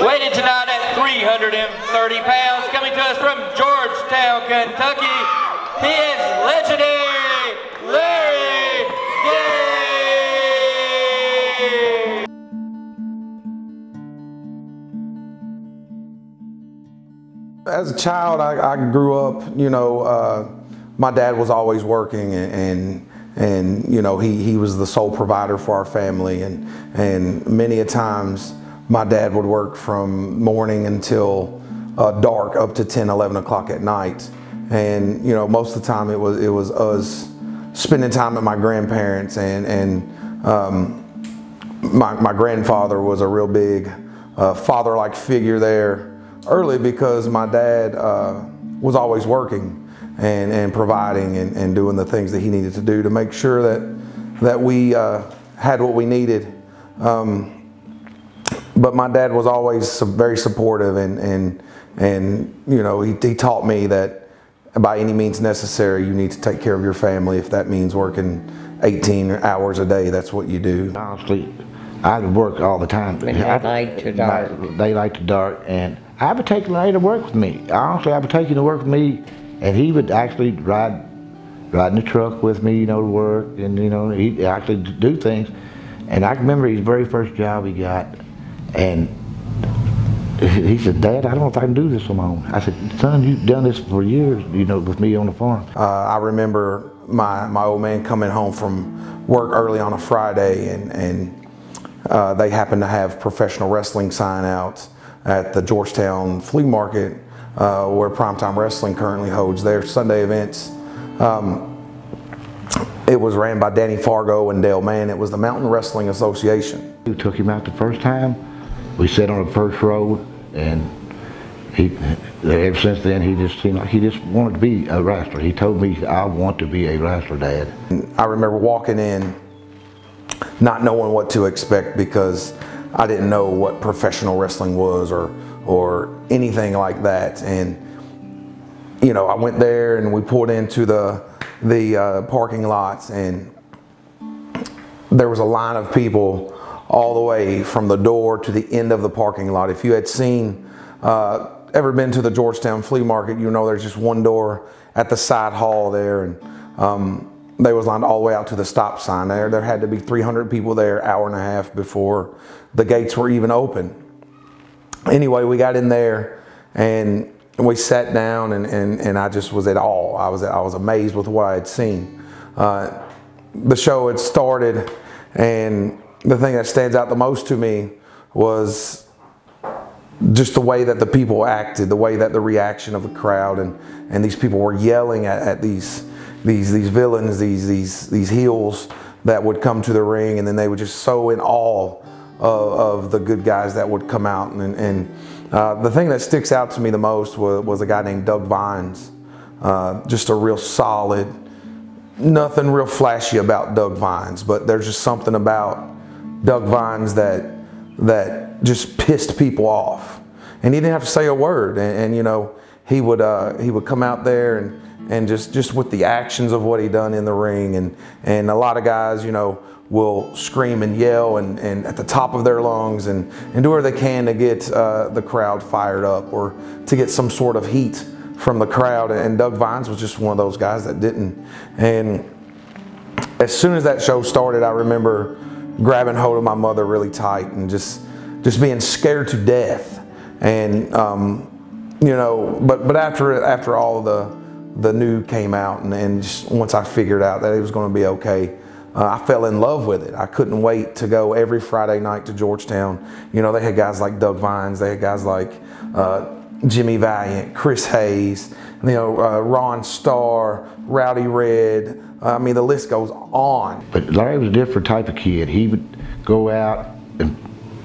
Weighted tonight at 330 pounds, coming to us from Georgetown, Kentucky, he is legendary Larry Gay. As a child, I grew up, you know, my dad was always working, and you know, he was the sole provider for our family, and many a times my dad would work from morning until dark, up to 10, 11 o'clock at night. And you know, most of the time it was us spending time with my grandparents, and my grandfather was a real big father-like figure there early, because my dad was always working and providing and doing the things that he needed to do to make sure that we had what we needed. But my dad was always very supportive, and you know, he taught me that by any means necessary, you need to take care of your family. If that means working 18 hours a day, that's what you do. Honestly, I work all the time. Daylight to dark. Daylight to dark, and I would take Larry to work with me. Honestly, I would take him to work with me, and he would actually ride in the truck with me, you know, to work, and you know, he'd actually do things. And I remember his very first job he got, and he said, "Dad, I don't know if I can do this alone." I said, "Son, you've done this for years, you know, with me on the farm." I remember my old man coming home from work early on a Friday, and they happened to have professional wrestling sign out at the Georgetown Flea Market, where Primetime Wrestling currently holds their Sunday events. It was ran by Danny Fargo and Dale Mann. It was the Mountain Wrestling Association. We took him out the first time. We sat on the first row, and ever since then, he just seemed like he just wanted to be a wrestler. He told me, "I want to be a wrestler, Dad." I remember walking in, not knowing what to expect, because I didn't know what professional wrestling was or anything like that. And you know, I went there and we pulled into the parking lots, and there was a line of people all the way from the door to the end of the parking lot. If you had ever been to the Georgetown Flea Market, you know there's just one door at the side hall there, and they was lined all the way out to the stop sign there. There had to be 300 people there, hour and a half before the gates were even open. Anyway, we got in there and we sat down, and I just was at awe. I was amazed with what I had seen. The show had started, and the thing that stands out the most to me was just the way that the people acted, the way that the reaction of the crowd, and these people were yelling at these villains, these heels that would come to the ring, and then they were just so in awe of the good guys that would come out. And the thing that sticks out to me the most was a guy named Doug Vines. Just a real solid, nothing real flashy about Doug Vines, but there's just something about Doug Vines that just pissed people off, and he didn't have to say a word. And you know, he would come out there and just with the actions of what he done in the ring, and a lot of guys, you know, will scream and yell and at the top of their lungs and do whatever they can to get the crowd fired up or to get some sort of heat from the crowd. And Doug Vines was just one of those guys that didn't. And as soon as that show started, I remember grabbing hold of my mother really tight and just being scared to death. And you know, but after all the new came out, and just once I figured out that it was going to be okay, I fell in love with it. I couldn't wait to go every Friday night to Georgetown. You know, they had guys like Doug Vines, they had guys like Jimmy Valiant, Chris Hayes, you know, Ron Starr, Rowdy Red. I mean, the list goes on. But Larry was a different type of kid. He would go out and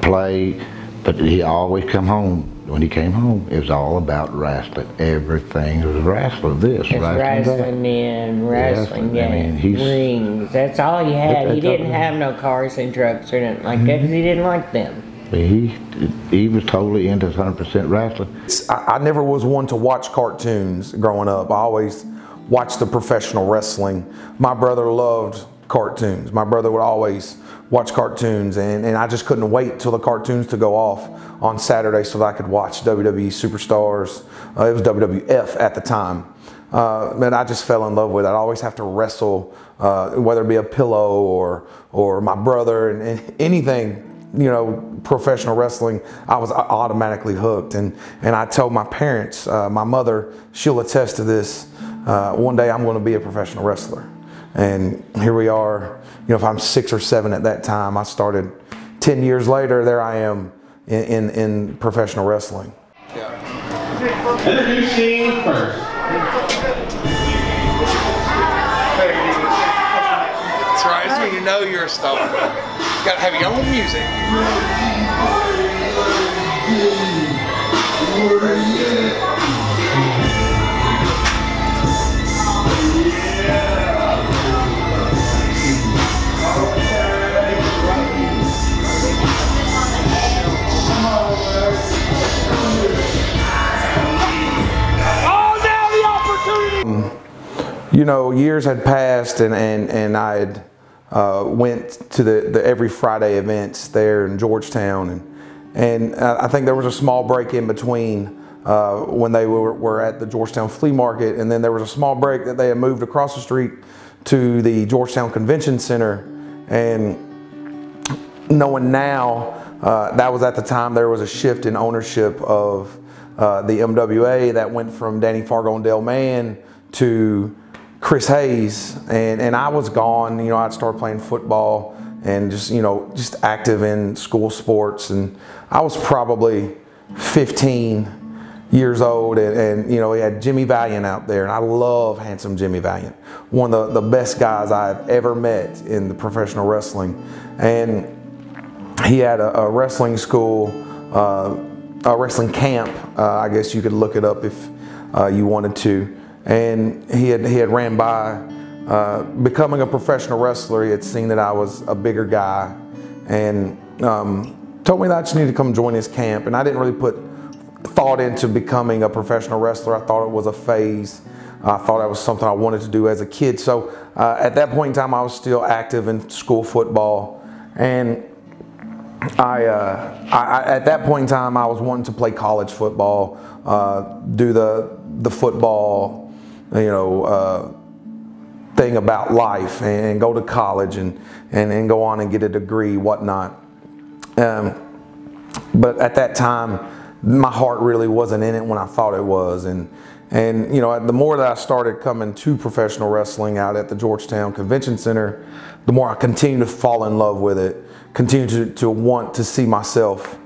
play, but he always come home. When he came home, it was all about wrestling. Everything was wrestling. Wrestling in, wrestling rings. That's all he had. He didn't have no cars and trucks or anything like that because he didn't like them. He was totally into 100% wrestling. I never was one to watch cartoons growing up. I always watched the professional wrestling. My brother loved cartoons. My brother would always watch cartoons, and I just couldn't wait till the cartoons to go off on Saturday so that I could watch WWE Superstars. It was WWF at the time. And I just fell in love with it. I'd always have to wrestle, whether it be a pillow or my brother, and anything, you know, professional wrestling, I was automatically hooked. And I told my parents, my mother, she'll attest to this, one day I'm going to be a professional wrestler. And here we are. You know, if I'm 6 or 7 at that time, I started 10 years later, there I am in professional wrestling. Yeah. Introduce Shane first. That's right, that's when you know you're a star. You gotta have your own music. You know, years had passed, and I had went to the every Friday events there in Georgetown, and I think there was a small break in between when they were at the Georgetown Flea Market, and then there was a small break that they had moved across the street to the Georgetown Convention Center. And knowing now, that was at the time there was a shift in ownership of the MWA that went from Danny Fargo and Dale Mann to Chris Hayes, and I was gone. You know, I'd started playing football and just, you know, just active in school sports, and I was probably 15 years old, and you know, we had Jimmy Valiant out there, and I love handsome Jimmy Valiant, one of the best guys I've ever met in the professional wrestling. And he had a wrestling school, a wrestling camp, I guess you could look it up if you wanted to. And he had ran by becoming a professional wrestler. He had seen that I was a bigger guy, and told me that I just needed to come join his camp. And I didn't really put thought into becoming a professional wrestler. I thought it was a phase. I thought that was something I wanted to do as a kid. So at that point in time, I was still active in school football, and at that point in time, I was wanting to play college football, do the football, you know, thing about life, and go to college and go on and get a degree, whatnot. But at that time, my heart really wasn't in it when I thought it was. And you know, the more that I started coming to professional wrestling out at the Georgetown Convention Center, the more I continued to fall in love with it, continue to want to see myself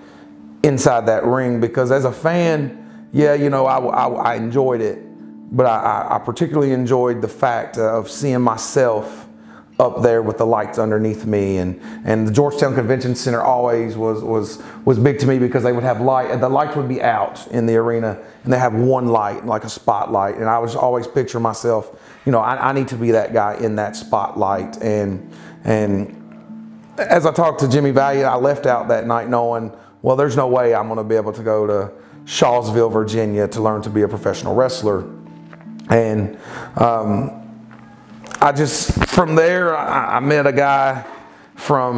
inside that ring. Because as a fan, yeah, you know, I enjoyed it, but I particularly enjoyed the fact of seeing myself up there with the lights underneath me. And the Georgetown Convention Center always was big to me, because they would have the lights would be out in the arena, and they have one light, like a spotlight. And I was always picture myself, you know, I need to be that guy in that spotlight. And as I talked to Jimmy Valiant, I left out that night knowing, well, there's no way I'm going to be able to go to Shawsville, Virginia to learn to be a professional wrestler. And I just, from there, I met a guy from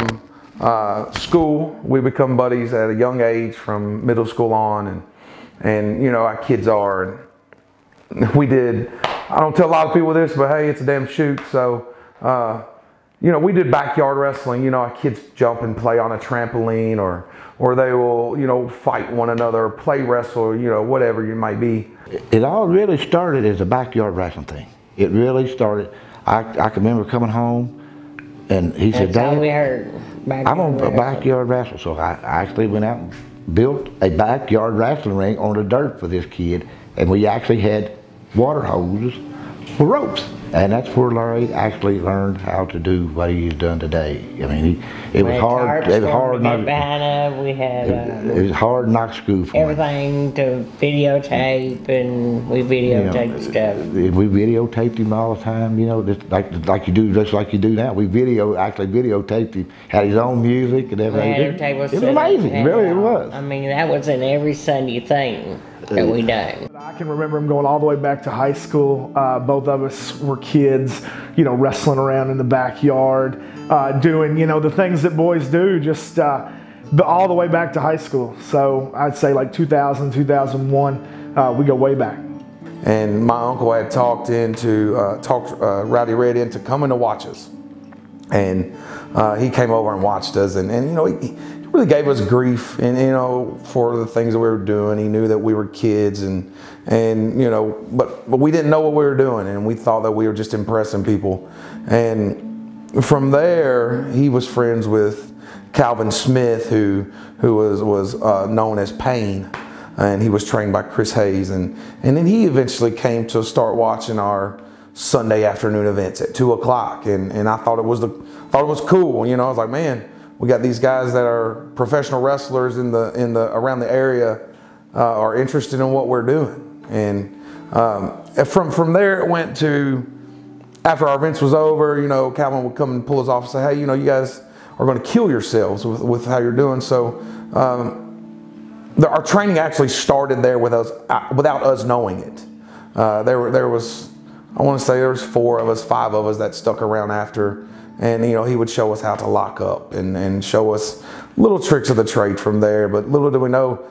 school. We become buddies at a young age, from middle school on, and you know how kids are. And we did, I don't tell a lot of people this, but hey, it's a damn shoot. So, you know, we did backyard wrestling. You know, our kids jump and play on a trampoline, or they will, you know, fight one another, play wrestle, you know, whatever you might be. It all really started as a backyard wrestling thing. It really started. I can remember coming home, and he said, "Dad, we heard I'm on a backyard wrestle." So I actually went out and built a backyard wrestling ring on the dirt for this kid, and we actually had water hoses for ropes. And that's where Larry actually learned how to do what he's done today. I mean, it was hard. It was hard. We had it was hard knock school for everything to videotape, and we videotaped stuff. We videotaped him all the time. You know, just like you do, just like you do now. We actually videotaped him. Had his own music and everything. It was amazing. Really, it was. I mean, that was in every Sunday thing that we done. I can remember him going all the way back to high school. Both of us were kids, you know, wrestling around in the backyard. doing, you know, the things that boys do, just all the way back to high school. So I'd say like 2000, 2001, we go way back. And my uncle had talked Rowdy Red into coming to watch us. And he came over and watched us, and you know, he really gave us grief, and you know, for the things that we were doing. He knew that we were kids, and you know, but we didn't know what we were doing, and we thought that we were just impressing people. And from there, he was friends with Calvin Smith, who was known as Payne, and he was trained by Chris Hayes, and then he eventually came to start watching our Sunday afternoon events at 2 o'clock, and I thought it was cool. You know, I was like, man, we got these guys that are professional wrestlers around the area are interested in what we're doing. And from there it went to, after our events was over, you know, Calvin would come and pull us off and say, hey, you know, you guys are going to kill yourselves with how you're doing. So our training actually started there with us without us knowing it. There was, I want to say there was 4 of us, 5 of us that stuck around after, and you know, he would show us how to lock up and show us little tricks of the trade from there. But little did we know,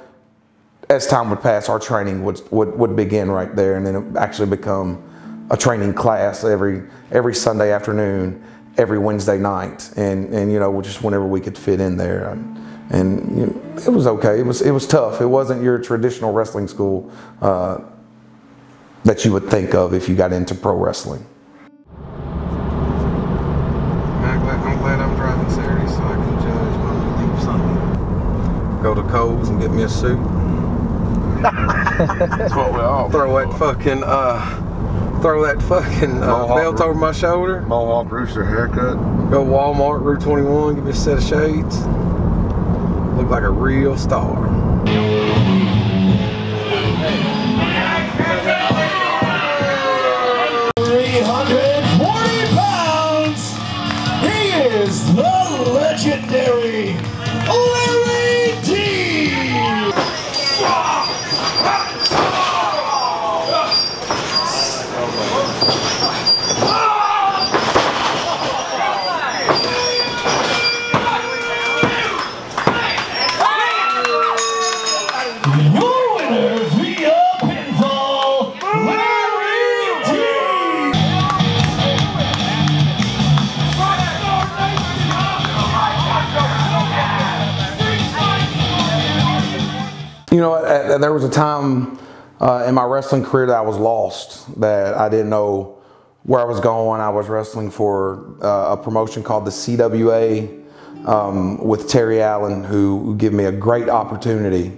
as time would pass, our training would begin right there, and then it actually become a training class every Sunday afternoon, every Wednesday night, and you know, just whenever we could fit in there. And you know, it was okay. It was tough. It wasn't your traditional wrestling school that you would think of if you got into pro wrestling. I'm glad I'm driving Saturday so I can judge when we leave Sunday. Go to Kohl's and get me a suit. That's what we all throw that fucking belt over my shoulder. Mohawk Rooster haircut. Go Walmart, Route 21, give me a set of shades. Look like a real star. 340 pounds. He is the legendary Larry D. You know, there was a time in my wrestling career that I was lost, that I didn't know where I was going. I was wrestling for a promotion called the CWA with Terry Allen, who gave me a great opportunity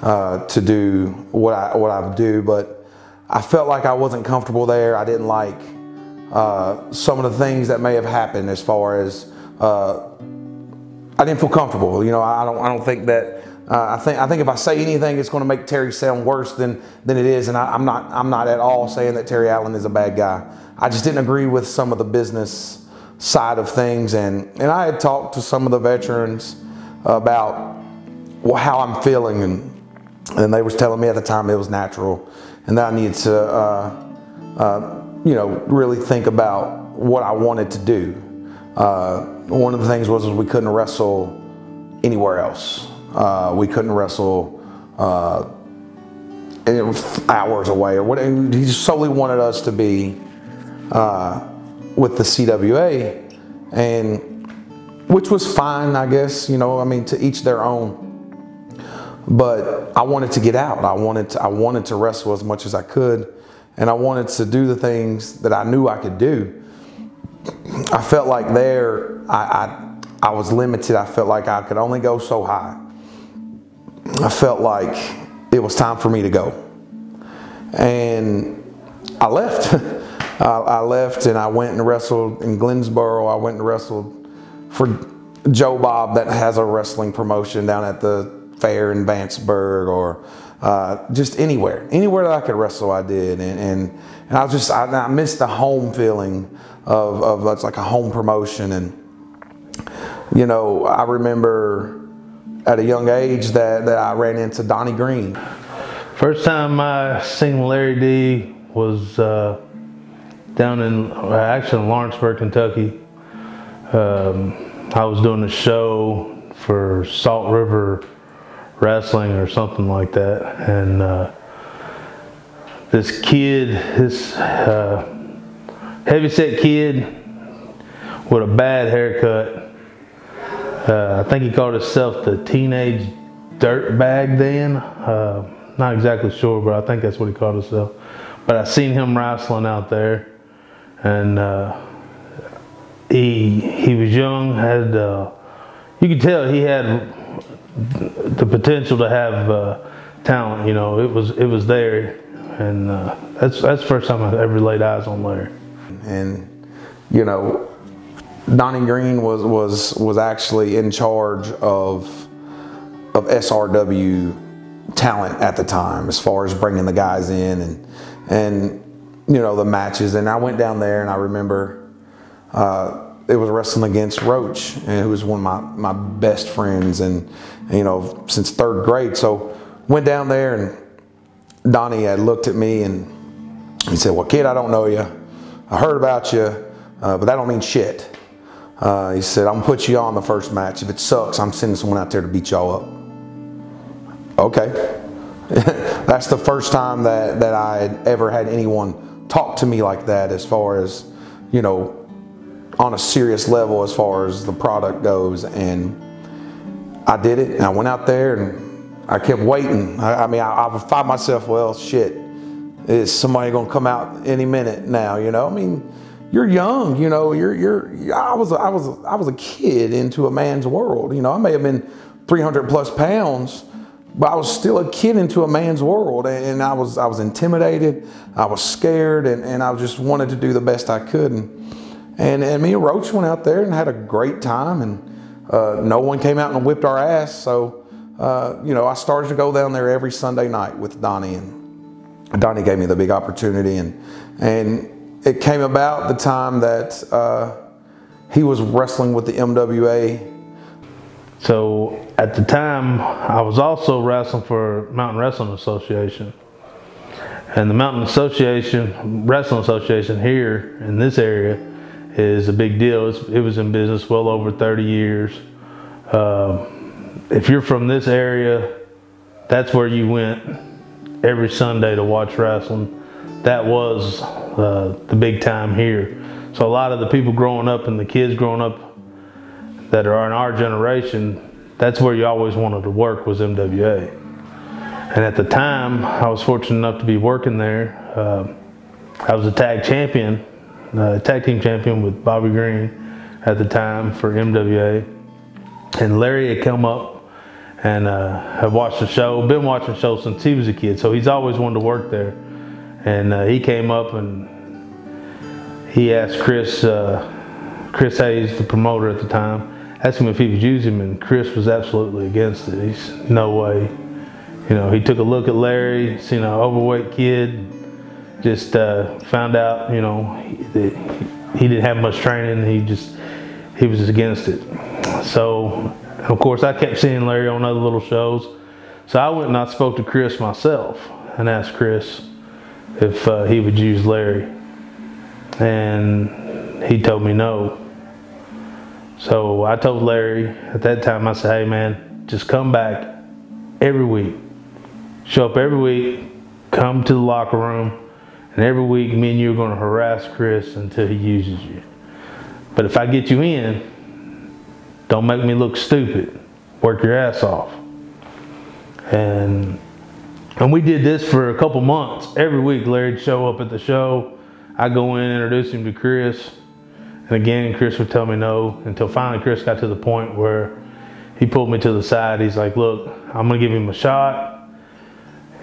to do what I do, but I felt like I wasn't comfortable there. I didn't like some of the things that may have happened, as far as I didn't feel comfortable. You know, I don't think that. I think if I say anything, it's going to make Terry sound worse than it is, and I'm not at all saying that Terry Allen is a bad guy. I just didn't agree with some of the business side of things, and I had talked to some of the veterans about how I'm feeling, and they was telling me at the time it was natural, and that I needed to you know, really think about what I wanted to do. One of the things was we couldn't wrestle anywhere else. We couldn't wrestle hours away or whatever. He just solely wanted us to be with the CWA, and which was fine, I guess. You know, I mean, to each their own. But I wanted to get out. I wanted to wrestle as much as I could, and I wanted to do the things that I knew I could do. I felt like there I was limited. I felt like I could only go so high. I felt like it was time for me to go, and I left. I left, and I went and wrestled in Glensboro. I went and wrestled for Joe Bob, that has a wrestling promotion down at the fair in Vanceburg, or just anywhere that I could wrestle, I did. And I missed the home feeling of it's like a home promotion. And you know, I remember at a young age that I ran into Donnie Green. First time I seen Larry D was down in, actually in Lawrenceburg, Kentucky. I was doing a show for Salt River Wrestling or something like that, and this kid, this heavyset kid with a bad haircut, I think he called himself the Teenage Dirtbag then. Not exactly sure, but I think that's what he called himself. But I seen him wrestling out there, and he was young. Had you could tell he had the potential to have talent. You know, it was there, and that's the first time I ever laid eyes on Larry. And you know, Donnie Green was actually in charge of SRW talent at the time, as far as bringing the guys in and you know, the matches. And I went down there, and I remember it was wrestling against Roach, and who was one of my best friends, and you know, since 3rd grade. So went down there, and Donnie had looked at me and he said, "Well, kid, I don't know you. I heard about you, but that don't mean shit." He said, "I'm gonna put you on the first match. If it sucks, I'm sending someone out there to beat y'all up." Okay. That's the first time that I had ever had anyone talk to me like that, as far as, you know, on a serious level as far as the product goes. And I did it, and I went out there, and I kept waiting. I mean, I would find myself, well, shit, is somebody gonna come out any minute now, you know? I mean, you're young, you know, I was a kid into a man's world, you know. I may have been 300 plus pounds, but I was still a kid into a man's world, and I was intimidated, I was scared, and I just wanted to do the best I could. And me and Roach went out there and had a great time, and no one came out and whipped our ass. So, you know, I started to go down there every Sunday night with Donnie, and Donnie gave me the big opportunity, and it came about the time that he was wrestling with the MWA. So at the time, I was also wrestling for Mountain Wrestling Association. And the Mountain Wrestling Association here in this area is a big deal. It was in business well over 30 years. If you're from this area, that's where you went every Sunday to watch wrestling. That was the big time here. So a lot of the people growing up and the kids growing up that are in our generation, that's where you always wanted to work, was MWA. And at the time, I was fortunate enough to be working there. I was a tag champion, tag team champion with Bobby Green at the time for MWA. And Larry had come up and had watched the show, been watching the show since he was a kid, so he's always wanted to work there. And he came up and he asked Chris Hayes, the promoter at the time, asked him if he would use him, and Chris was absolutely against it. He's, no way. You know, he took a look at Larry, seen an overweight kid, just found out, you know, that he didn't have much training. He was just against it. So, of course, I kept seeing Larry on other little shows. So I went and I spoke to Chris myself and asked Chris if he would use Larry. And he told me no. So I told Larry at that time, I said, "Hey man, just come back every week. Show up every week, come to the locker room, and every week me and you are going to harass Chris until he uses you. But if I get you in, don't make me look stupid. Work your ass off." And we did this for a couple months. Every week Larry'd show up at the show. I'd go in, introduce him to Chris. And again, Chris would tell me no, until finally Chris got to the point where he pulled me to the side. He's like, "Look, I'm gonna give him a shot.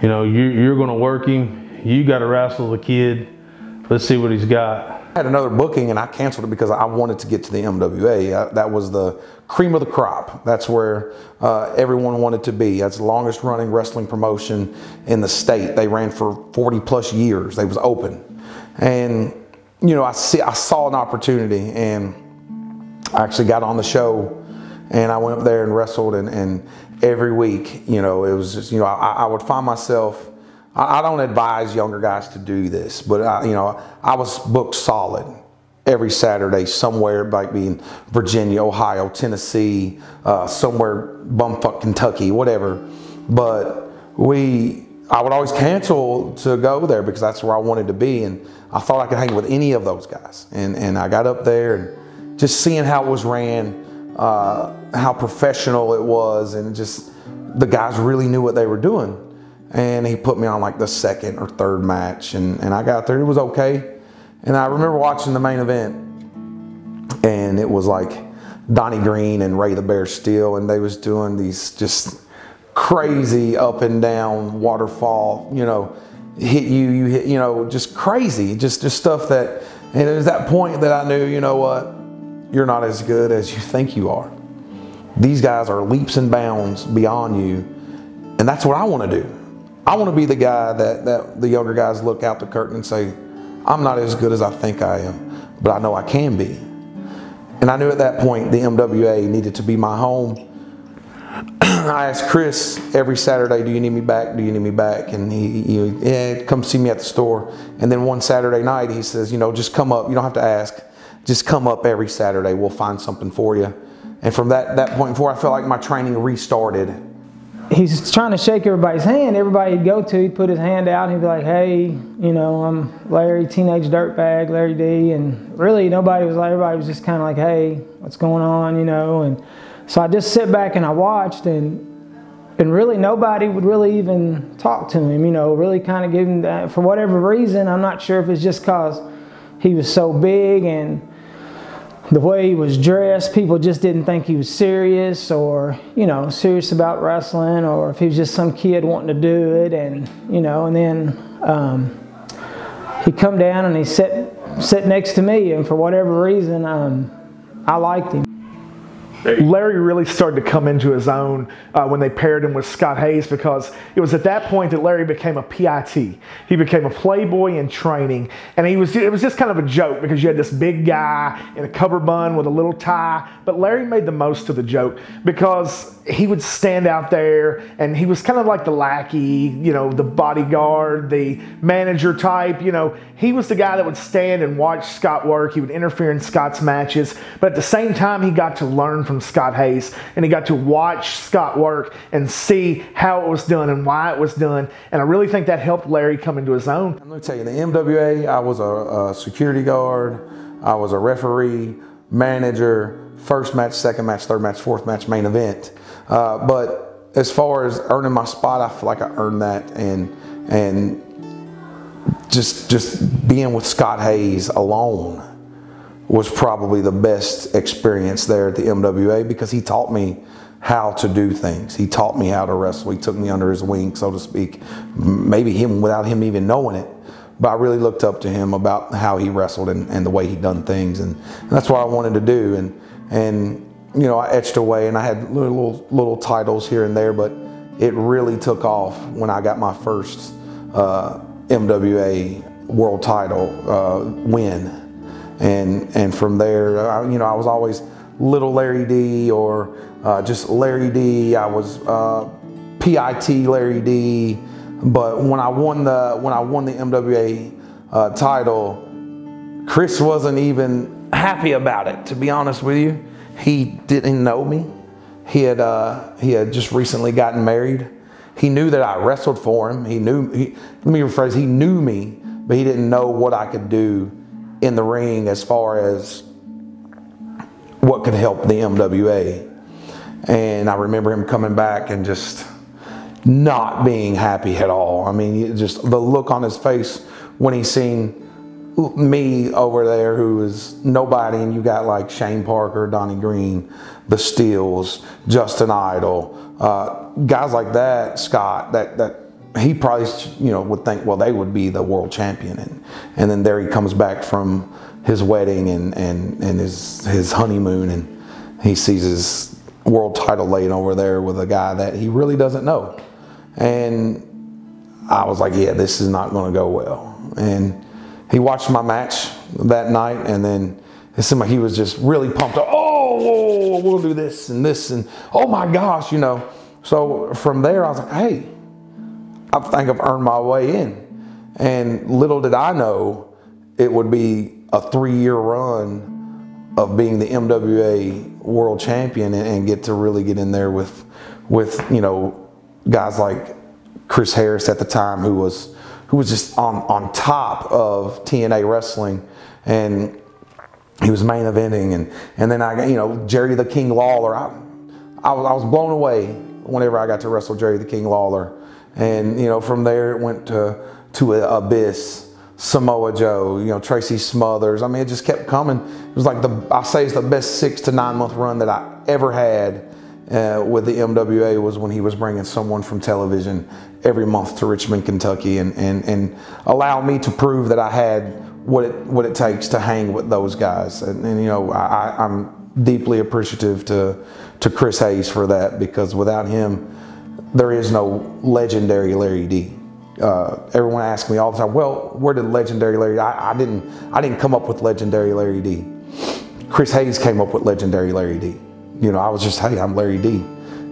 You know, you're gonna work him. You gotta wrestle the kid. Let's see what he's got." I had another booking, and I canceled it because I wanted to get to the MWA. That was the cream of the crop. That's where everyone wanted to be. That's the longest running wrestling promotion in the state. They ran for 40 plus years. They was open. And you know, I saw an opportunity, and I actually got on the show, and I went up there and wrestled, and every week, you know, it was just, you know, I would find myself, I don't advise younger guys to do this, but you know, I was booked solid every Saturday somewhere, like being Virginia, Ohio, Tennessee, somewhere, bumfuck Kentucky, whatever. But I would always cancel to go there because that's where I wanted to be, and I thought I could hang with any of those guys. And I got up there and just seeing how it was ran, how professional it was, and just the guys really knew what they were doing. And he put me on like the second or third match, and I got there. It was okay. And I remember watching the main event, and it was like Donnie Green and Ray the Bear Steele, and they was doing these just crazy up and down waterfall, you know, hit you hit, you know, just crazy, just stuff that, and it was that point that I knew, you know what, you're not as good as you think you are. These guys are leaps and bounds beyond you, and that's what I want to do. I want to be the guy that the younger guys look out the curtain and say, I'm not as good as I think I am, but I know I can be. And I knew at that point the MWA needed to be my home. I asked Chris every Saturday, do you need me back? Do you need me back? And yeah, come see me at the store. And then one Saturday night, he says, you know, just come up. You don't have to ask. Just come up every Saturday. We'll find something for you. And from that point forward, I felt like my training restarted. He's trying to shake everybody's hand. Everybody he'd go to, he'd put his hand out and he'd be like, hey, you know, I'm Larry, teenage dirtbag, Larry D. And really nobody was like, everybody was just kind of like, hey, what's going on, you know? And so I just sit back and I watched, and really nobody would really even talk to him, you know, really kind of give him that. For whatever reason, I'm not sure if it's just because he was so big and the way he was dressed, people just didn't think he was serious or, you know, serious about wrestling, or if he was just some kid wanting to do it. And, you know, and then he'd come down and he'd sit next to me, and for whatever reason, I liked him. Larry really started to come into his own when they paired him with Scott Hayes, because it was at that point that Larry became a PIT. He became a playboy in training, and it was just kind of a joke because you had this big guy in a cover bun with a little tie, but Larry made the most of the joke because he would stand out there and he was kind of like the lackey, you know, the bodyguard, the manager type, you know. He was the guy that would stand and watch Scott work. He would interfere in Scott's matches, but at the same time he got to learn from Scott Hayes, and he got to watch Scott work and see how it was done and why it was done, and I really think that helped Larry come into his own. I'm going to tell you, the MWA, I was a security guard, I was a referee, manager, first match, second match, third match, fourth match, main event. But as far as earning my spot, I feel like I earned that, and just being with Scott Hayes alone was probably the best experience there at the MWA, because he taught me how to do things. He taught me how to wrestle. He took me under his wing, so to speak. Maybe without him even knowing it. But I really looked up to him about how he wrestled and the way he'd done things. And that's what I wanted to do. And you know, I etched away, and I had little titles here and there, but it really took off when I got my first MWA world title win. And from there, you know, I was always Little Larry D, or just Larry D. I was PIT Larry D. But when I won the MWA title, Chris wasn't even happy about it, to be honest with you. He didn't know me. He had just recently gotten married. He knew that I wrestled for him. Let me rephrase, he knew me, but he didn't know what I could do in the ring as far as what could help the MWA. And I remember him coming back and just not being happy at all. I mean, just the look on his face when he seen me over there, who is nobody, and you got like Shane Parker, Donnie Green, the Steels, Justin Idol, guys like that, Scott, that he probably, you know, would think, well, they would be the world champion. And then there he comes back from his wedding and his honeymoon, and he sees his world title laying over there with a guy that he really doesn't know. And I was like, yeah, this is not going to go well. And he watched my match that night, and then it seemed like he was just really pumped up. Oh, whoa, we'll do this, and oh my gosh, you know. So from there, I was like, hey, I think I've earned my way in. And little did I know it would be a 3-year run of being the MWA world champion and get to really get in there with you know, guys like Chris Harris at the time, who was just on top of TNA wrestling, and he was main eventing, and then I, you know, Jerry the King Lawler. I was blown away whenever I got to wrestle Jerry the King Lawler, and you know, from there it went to Abyss, Samoa Joe, you know, Tracy Smothers. I mean, it just kept coming. It was like I say it's the best 6 to 9 month run that I ever had with the MWA, was when he was bringing someone from television every month to Richmond, Kentucky, and allow me to prove that I had what it takes to hang with those guys. And you know, I'm deeply appreciative to Chris Hayes for that, because without him, there is no legendary Larry D. Everyone asks me all the time, well, where did legendary Larry? I didn't come up with legendary Larry D. Chris Hayes came up with legendary Larry D. You know, I was just, hey, I'm Larry D.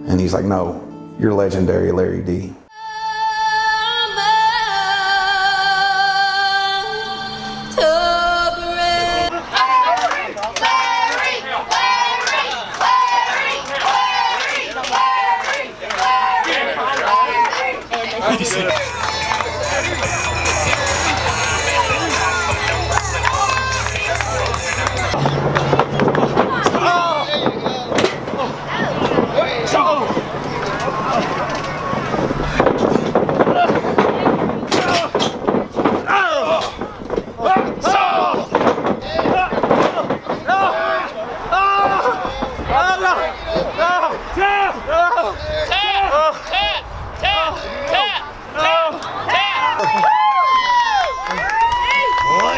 And he's like, no, you're legendary Larry D.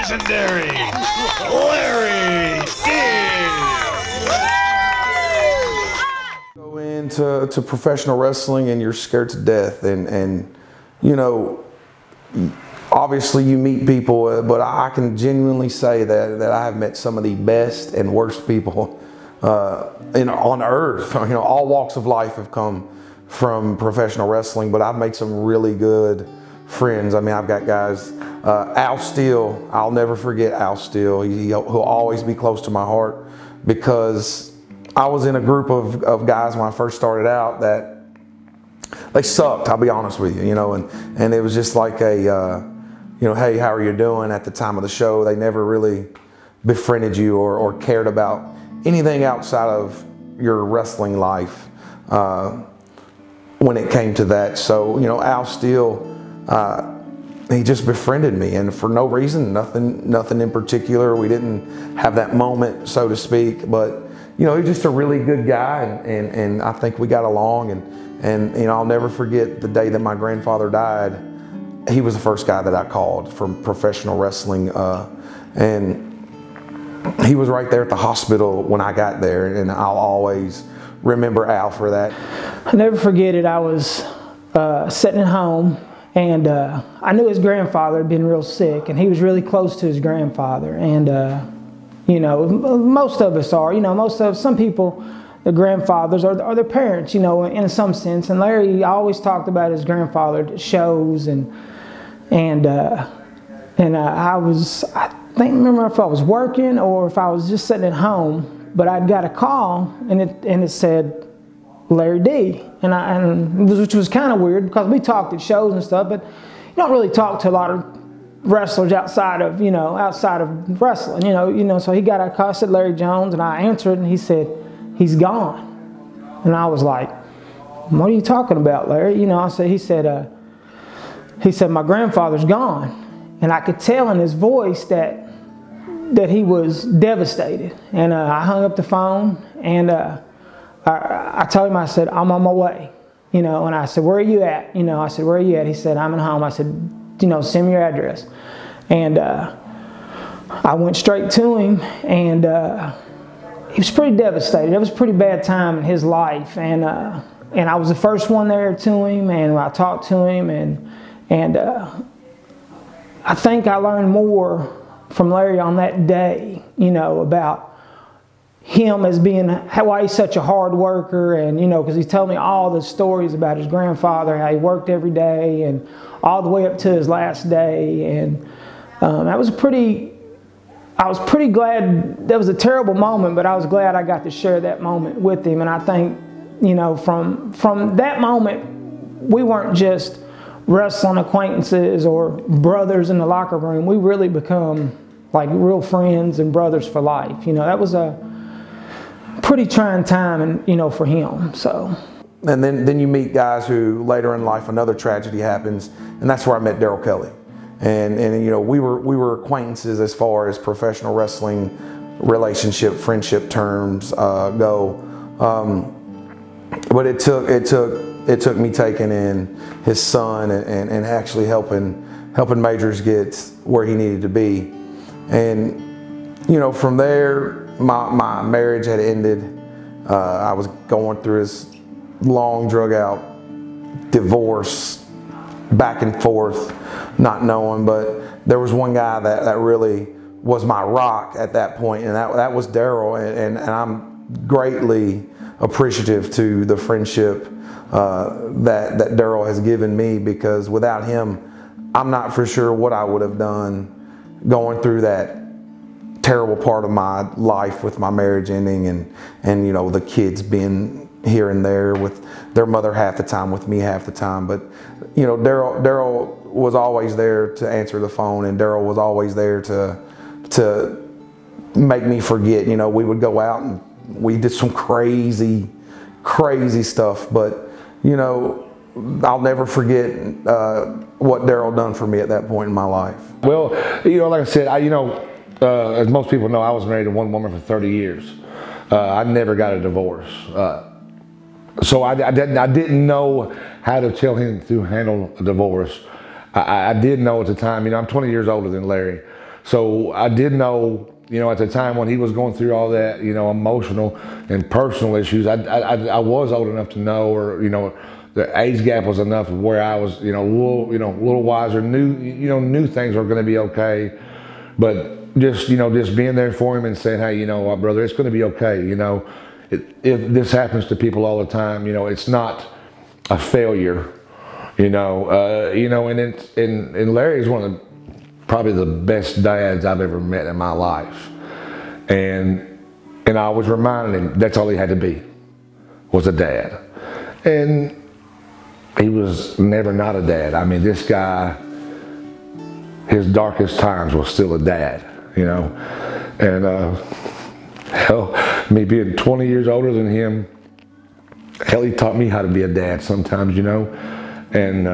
Legendary Larry D. Go into professional wrestling and you're scared to death, and you know, obviously you meet people, but I can genuinely say that I have met some of the best and worst people on earth. You know, all walks of life have come from professional wrestling, but I've made some really good friends. I mean, I've got guys, Al Steele, I'll never forget Al Steele. He'll always be close to my heart, because I was in a group of guys when I first started out that they sucked, I'll be honest with you, you know, and it was just like a, you know, hey, how are you doing at the time of the show? They never really befriended you or cared about anything outside of your wrestling life when it came to that. So, you know, Al Steele, he just befriended me, and for no reason, nothing in particular. We didn't have that moment, so to speak, but you know, he's just a really good guy, and I think we got along, and you know, I'll never forget the day that my grandfather died. He was the first guy that I called from professional wrestling, and he was right there at the hospital when I got there, and I'll always remember Al for that. I'll never forget it. I was sitting at home, and I knew his grandfather had been real sick, and he was really close to his grandfather. And you know, most of us are. You know, some people, the grandfathers are their parents. You know, in some sense. And Larry always talked about his grandfather at shows, and I remember if I was working or if I was just sitting at home, but I'd got a call, and it said Larry D, which was kind of weird, because we talked at shows and stuff, but you don't really talk to a lot of wrestlers outside of wrestling, you know. So he got a call, said Larry Jones, and I answered, and he said, he's gone. And I was like, what are you talking about, Larry? You know, he said, my grandfather's gone. And I could tell in his voice that he was devastated. And I hung up the phone, and I told him, I said, I'm on my way, you know. And I said, where are you at? You know, I said, where are you at? He said, I'm at home. I said, you know, send me your address. And I went straight to him, and he was pretty devastated. It was a pretty bad time in his life, and I was the first one there to him, and I talked to him, and I think I learned more from Larry on that day, you know, about him as being, why he's such a hard worker, and you know, because he told me all the stories about his grandfather, how he worked every day and all the way up to his last day, and that was a pretty I was pretty glad. That was a terrible moment, but I was glad I got to share that moment with him. And I think, you know, from that moment, we weren't just wrestling acquaintances or brothers in the locker room. We really become like real friends and brothers for life. You know, that was a pretty trying time, and you know, for him. So. And then you meet guys who later in life another tragedy happens, and that's where I met Darrell Kelly. And you know, we were acquaintances as far as professional wrestling relationship, friendship terms go. But it took me taking in his son and actually helping Majors get where he needed to be. And you know, from there, my marriage had ended. I was going through this long, drug out divorce, back and forth, not knowing. But there was one guy that really was my rock at that point, and that was Darrell. And I'm greatly appreciative to the friendship that Darrell has given me, because without him, I'm not for sure what I would have done going through that terrible part of my life with my marriage ending and you know, the kids being here and there with their mother half the time, with me half the time. But you know, Darrell was always there to answer the phone, and Darrell was always there to make me forget. You know, we would go out and we did some crazy stuff, but you know, I'll never forget what Darrell done for me at that point in my life. Well, you know, like I said, as most people know, I was married to one woman for 30 years. I never got a divorce. So I didn't know how to tell him to handle a divorce. I did know at the time, you know, I'm 20 years older than Larry. So I did know, you know, at the time when he was going through all that, you know, emotional and personal issues, I was old enough to know, or, you know, the age gap was enough of where I was, a little wiser, knew things were going to be okay. But just being there for him and saying, hey, you know what, brother, it's going to be okay. You know, if this happens to people all the time, you know, it's not a failure. And Larry's one of probably the best dads I've ever met in my life. And I was reminding him that's all he had to be, was a dad. And he was never not a dad. I mean, this guy, his darkest times was still a dad, you know. And hell, me being 20 years older than him, hell, he taught me how to be a dad sometimes, you know. And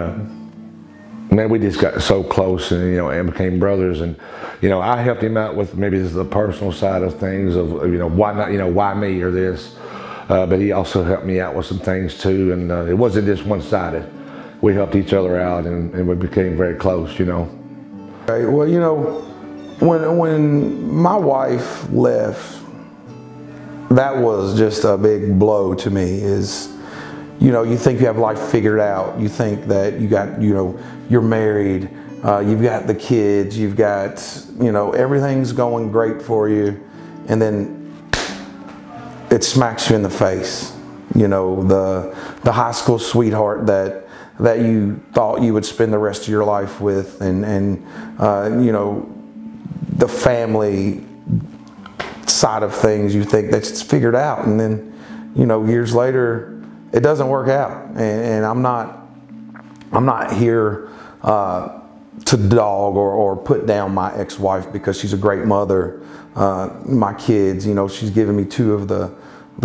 man, we just got so close, and and became brothers. And I helped him out with maybe the personal side of things, of why not, why me or this. But he also helped me out with some things too, and it wasn't just one-sided. We helped each other out, and we became very close, you know. Okay, well, when my wife left, that was just a big blow to me. You think you have life figured out. You think that you got, you're married, you've got the kids, you've got, everything's going great for you, and then it smacks you in the face. The high school sweetheart that you thought you would spend the rest of your life with, and the family side of things, you think that's figured out, and then years later it doesn't work out. And I'm not here to dog or put down my ex-wife, because she's a great mother. My kids, she's given me two of the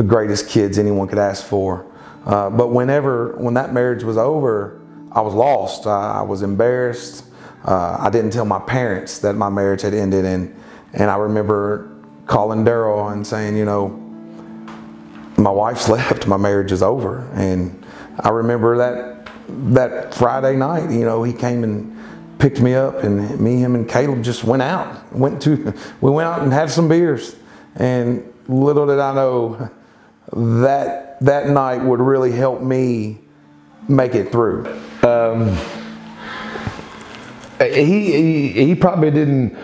greatest kids anyone could ask for. But when that marriage was over, I was lost. I was embarrassed. I didn't tell my parents that my marriage had ended, and I remember calling Darrell and saying, my wife's left, my marriage is over. And I remember that Friday night, he came and picked me up, and me, him, and Caleb just went out. We went out and had some beers. And little did I know that night would really help me make it through. He probably didn't.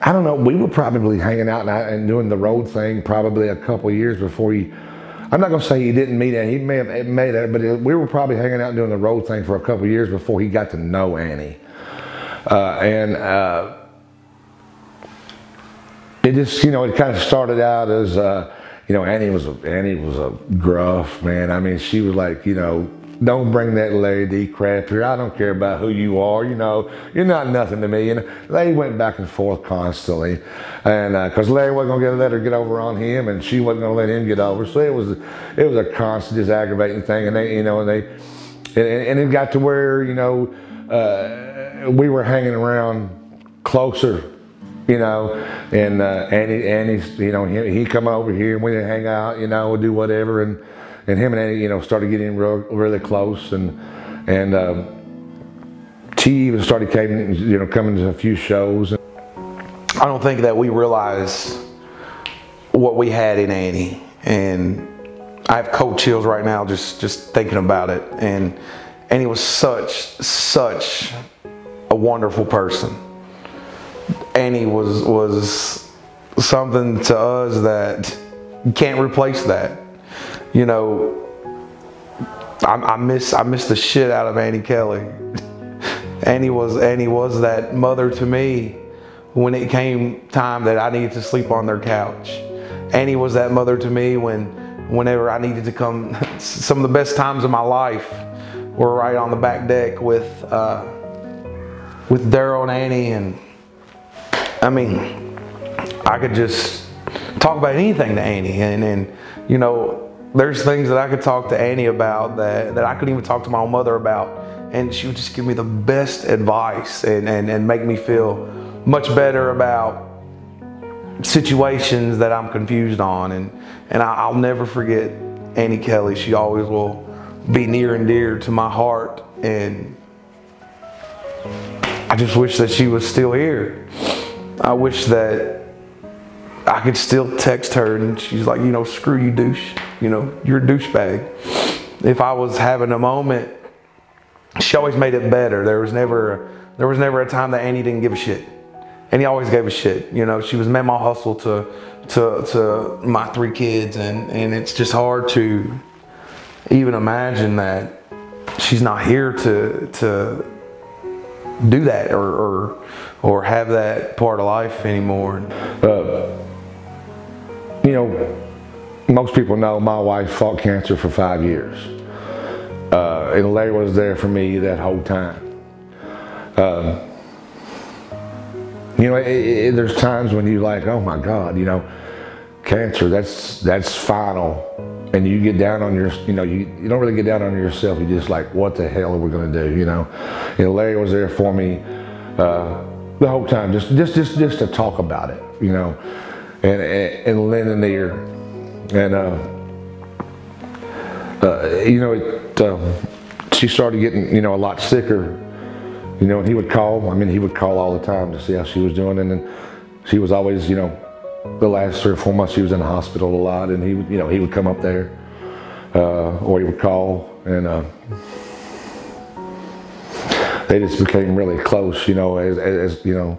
I don't know. We were probably hanging out and doing the road thing probably a couple of years before he. I'm not gonna say he didn't meet Annie. He may have made it, but we were probably hanging out and doing the road thing for a couple of years before he got to know Annie. it just, you know, it kind of started out as, you know, Annie was a gruff, man. I mean, she was like, you know, don't bring that Larry D crap here. I don't care about who you are. You know, you're not nothing to me. You know, they went back and forth constantly, and because Larry wasn't gonna let her get over on him, and she wasn't gonna let him get over. So it was a constant, just aggravating thing. And they, you know, and it got to where, you know, we were hanging around closer, you know, and Annie's, you know, he come over here and we didn't hang out, you know, do whatever, and him and Annie, you know, started getting really close, and she even started coming to a few shows. I don't think that we realized what we had in Annie, and I have cold chills right now just thinking about it. And Annie was such a wonderful person. Annie was something to us that you can't replace that. You know, I miss the shit out of Annie Kelly. Annie was that mother to me when it came time that I needed to sleep on their couch. Annie was that mother to me whenever I needed to come. Some of the best times of my life were right on the back deck with Daryl and Annie, and I mean, I could just talk about anything to Annie, and you know, there's things that I could talk to Annie about that I couldn't even talk to my own mother about, and she would just give me the best advice and make me feel much better about situations that I'm confused on, and I'll never forget Annie Kelly. She always will be near and dear to my heart, and I just wish that she was still here. I wish that I could still text her and she's like, you know, screw you, douche. You know, you're a douchebag. If I was having a moment, she always made it better. There was never a time that Annie didn't give a shit. Annie always gave a shit. You know, she was Mama Hustle to my 3 kids, and it's just hard to even imagine that she's not here to do that or have that part of life anymore. You know, most people know my wife fought cancer for 5 years. And Larry was there for me that whole time. You know, there's times when you like, oh my God, you know, cancer, that's final. And you get down on your, you know, you don't really get down on yourself. You just like, what the hell are we gonna do, you know? Larry was there for me the whole time, just to talk about it, you know, and lend an ear. And you know, she started getting, you know, a lot sicker, you know, and he would call. I mean, he would call all the time to see how she was doing, and then she was always, you know, the last 3 or 4 months she was in the hospital a lot, and he would, you know, he would come up there, or he would call, and they just became really close, you know, as you know,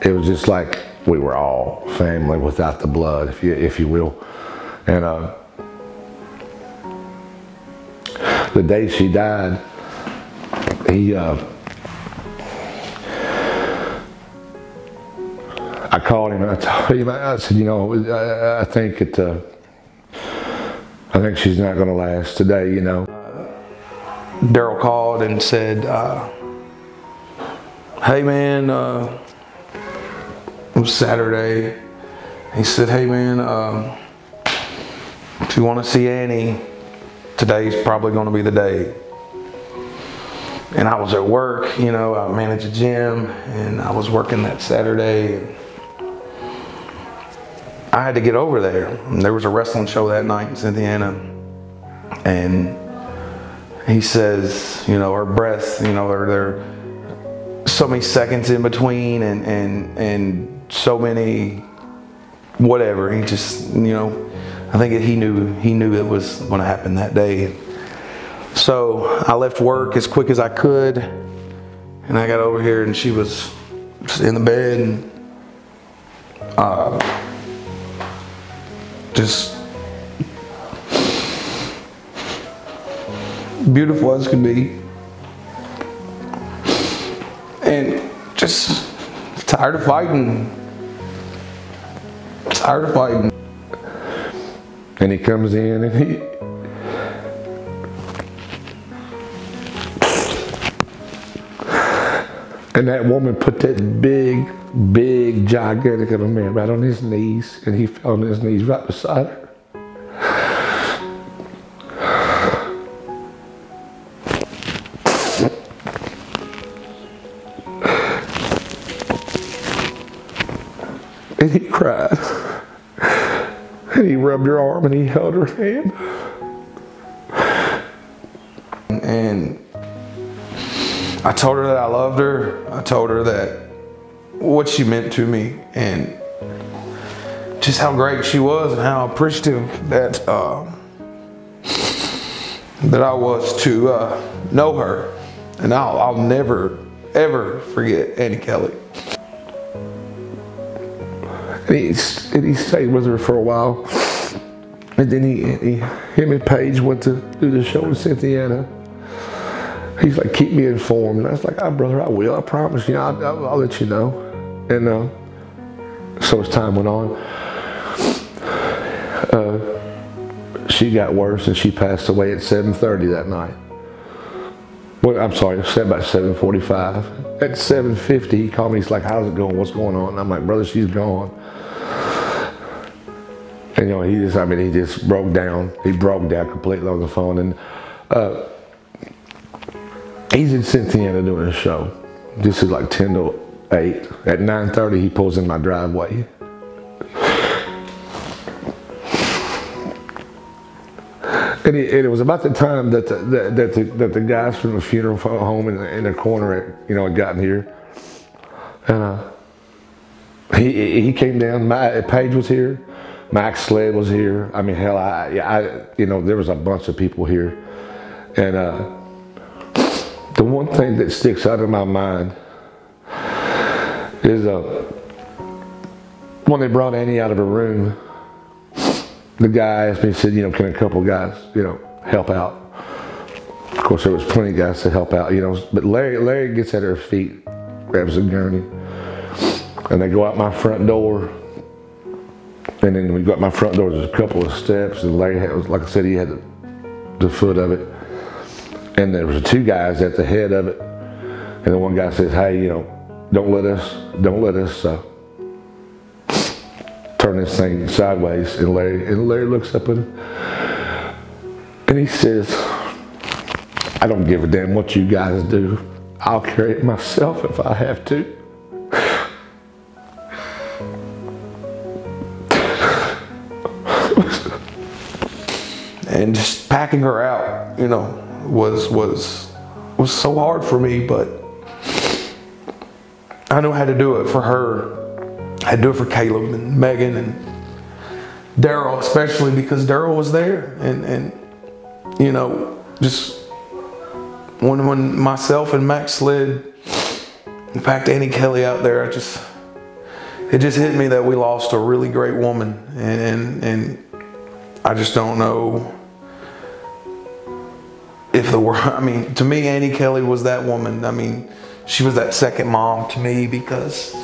it was just like we were all family without the blood, if you will. And the day she died, I called him and I told him, I said, you know, I think she's not going to last today, you know. Daryl called and said, hey man, it was Saturday. He said, hey man, if you want to see Annie, today's probably going to be the day. And I was at work, you know, I manage a gym, and I was working that Saturday. And I had to get over there. And there was a wrestling show that night in Cynthiana, and he says, you know, her breath, you know, there are so many seconds in between, and so many whatever. He just, you know, I think he knew it was going to happen that day. So I left work as quick as I could, and I got over here, and she was just in the bed, and just beautiful as could be, and just Tired of fighting. Tired of fighting. And he comes in and he and that woman put that big, gigantic of a man right on his knees, and he fell on his knees right beside her. And he cried. And he rubbed her arm and he held her hand. And I told her that I loved her. I told her that what she meant to me and just how great she was and how appreciative that that I was to know her. And I'll never, ever forget Annie Kelly. And he stayed with her for a while. And then him and Paige went to do the show in Cynthiana. He's like, keep me informed. And I was like, oh, brother, I will. I promise you. I'll let you know. And so as time went on, she got worse and she passed away at 7:30 that night. Well, I'm sorry, it said about 7:45. At 7:50, he called me. He's like, how's it going? What's going on? And I'm like, brother, she's gone. And you know, he just broke down. He broke down completely on the phone. And he's in Cynthiana doing a show. This is like 10 to 8. At 9:30, he pulls in my driveway. And it was about the time that the guys from the funeral home in the corner, had gotten here. And he came down. Paige was here. Max Sled was here. I mean, hell, there was a bunch of people here. And the one thing that sticks out in my mind is when they brought Annie out of her room, the guy asked me, he said, can a couple guys, help out? Of course, there was plenty of guys to help out, but Larry gets at her feet, grabs a gurney, and they go out my front door. And then when we got my front door, there's a couple of steps, and Larry had, like I said, he had the foot of it. And there was 2 guys at the head of it. And the one guy says, hey, don't let us turn this thing sideways. And Larry looks up at him and he says, I don't give a damn what you guys do. I'll carry it myself if I have to. And just packing her out, was so hard for me, but I knew how to do it for her. I had to do it for Caleb and Megan and Daryl, especially because Daryl was there. And just when myself and Max Sled packed Annie Kelly out there, it just hit me that we lost a really great woman. And I just don't know if to me, Annie Kelly was that woman. She was that second mom to me because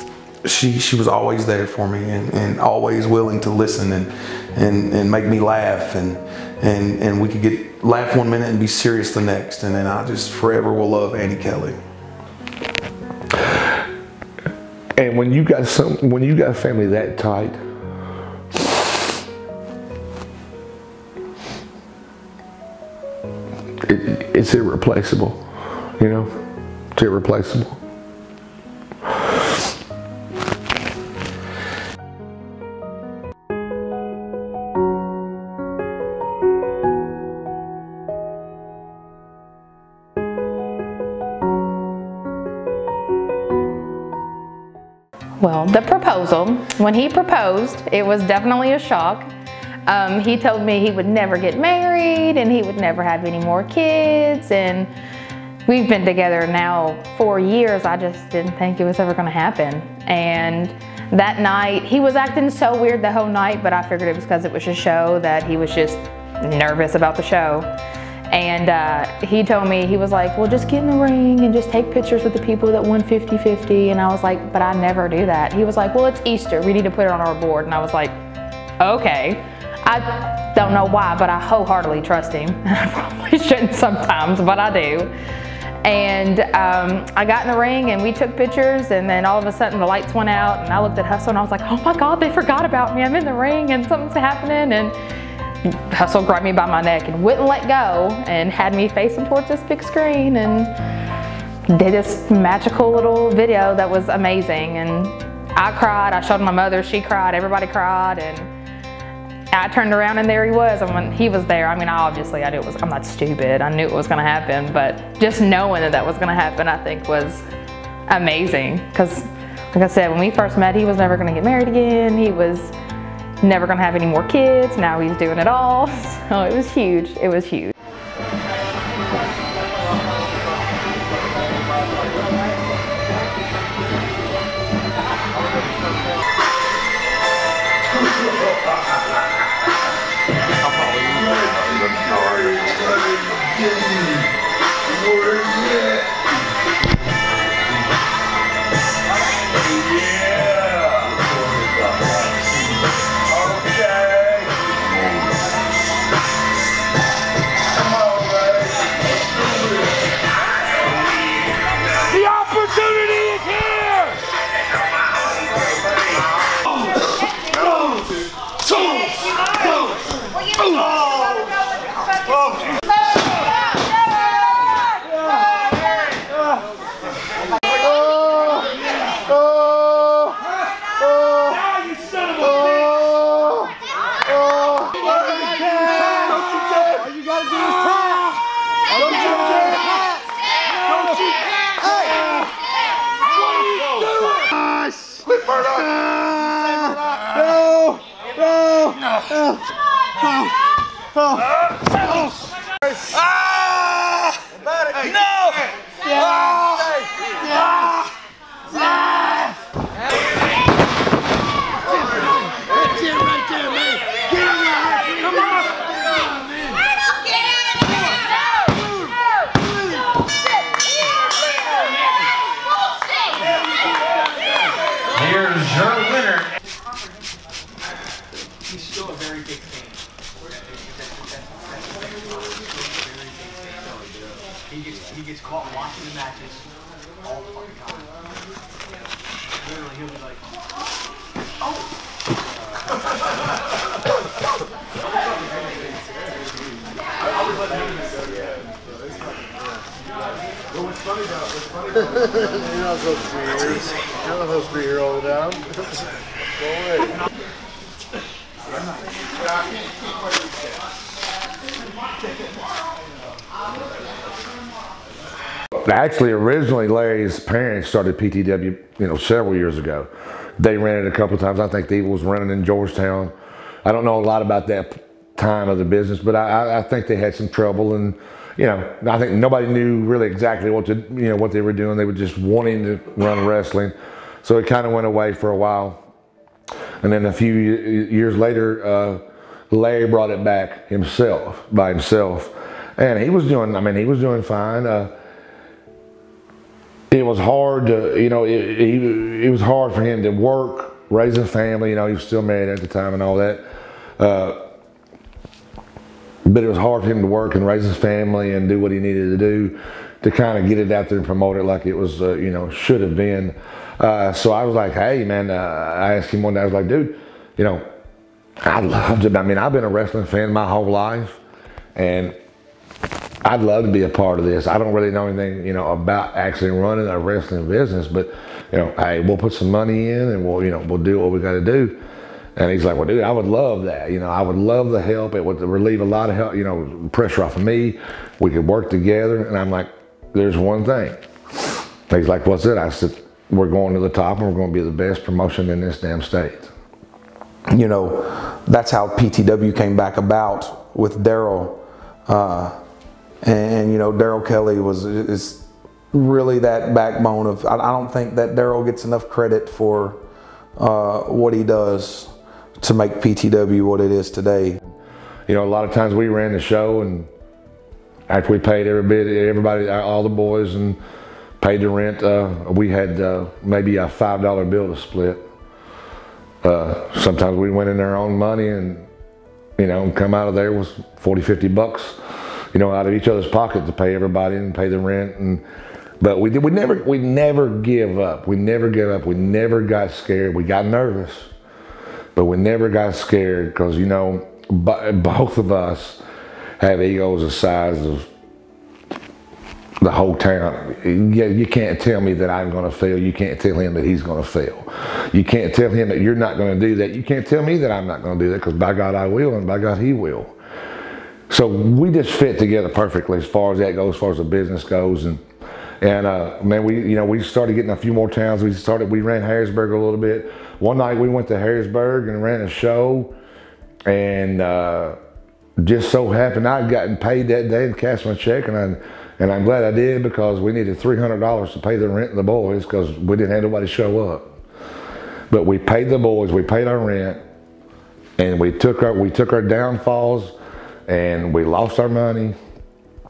she was always there for me and always willing to listen and make me laugh and we could laugh one minute and be serious the next, and then I just forever will love Annie Kelly. And when you got a family that tight, it's irreplaceable, it's irreplaceable. Well, the proposal, when he proposed, it was definitely a shock. He told me he would never get married and he would never have any more kids, and we've been together now 4 years. I just didn't think it was ever going to happen. And that night, he was acting so weird the whole night, but I figured it was because it was a show, that he was just nervous about the show. And he told me, he was like, well, just get in the ring and just take pictures with the people that won 50-50. And I was like, but I never do that. He was like, well, it's Easter. We need to put it on our board. And I was like, okay. I don't know why, but I wholeheartedly trust him. I probably shouldn't sometimes, but I do. And I got in the ring and we took pictures, and then all of a sudden the lights went out and I looked at Hustle and I was like, oh my God, they forgot about me. I'm in the ring and something's happening. And Hustle grabbed me by my neck and wouldn't let go and had me facing towards this big screen and did this magical little video that was amazing. And I cried, I showed my mother, she cried, everybody cried, and I turned around and there he was. And when he was there, I mean, obviously I knew it was, I'm not stupid, I knew it was gonna happen, but just knowing that that was gonna happen, I think was amazing. Because like I said, when we first met, he was never gonna get married again. He was never gonna have any more kids. Now he's doing it all. So it was huge, it was huge. Here's your winner. He's still a very big fan. He gets caught watching the matches all the fucking time. Literally, he'll be like, oh! What's funny about you're not supposed to be here. You're not supposed to be here all the time. Go away. Actually, originally Larry's parents started PTW, several years ago. They ran it a couple of times. I think they was running in Georgetown. I don't know a lot about that time of the business, but I think they had some trouble, and I think nobody knew really exactly what they were doing. They were just wanting to run wrestling, so it kind of went away for a while. And then a few years later, Larry brought it back by himself, and he was doing fine. It was hard to, it was hard for him to work, raise a family. He was still married at the time and all that. But it was hard for him to work and raise his family and do what he needed to do to kind of get it out there and promote it like it was, should have been. So I was like, hey, man, I asked him one day, I was like, dude, I loved it. I've been a wrestling fan my whole life, and I'd love to be a part of this. I don't really know anything, about actually running a wrestling business, but, hey, we'll put some money in and we'll do what we got to do. And he's like, well, dude, I would love that. I would love the help. It would relieve a lot of help, pressure off of me. We could work together. And I'm like, there's one thing. And he's like, what's it? I said, we're going to the top and we're going to be the best promotion in this damn state. That's how PTW came back about with Daryl. And Daryl Kelly is really that backbone of, I don't think that Daryl gets enough credit for what he does to make PTW what it is today. A lot of times we ran the show and after we paid everybody, all the boys, and paid the rent, we had maybe a $5 bill to split. Sometimes we went in our own money and, you know, come out of there with 40, 50 bucks, you know, out of each other's pocket to pay everybody and pay the rent. But we never give up. We never give up. We never got scared. We got nervous, but we never got scared because, you know, both of us have egos the size of the whole town. Yeah, you can't tell me that I'm going to fail. You can't tell him that he's going to fail. You can't tell him that you're not going to do that. You can't tell me that I'm not going to do that, because by God I will, and by God he will. So we just fit together perfectly as far as that goes, as far as the business goes. And man, we started getting a few more towns. We ran Harrisburg a little bit. One night we went to Harrisburg and ran a show, and just so happened I'd gotten paid that day and cashed my check, and I'm glad I did, because we needed $300 to pay the rent and the boys, because we didn't have nobody show up. But we paid the boys, we paid our rent, and we took our downfalls, and we lost our money,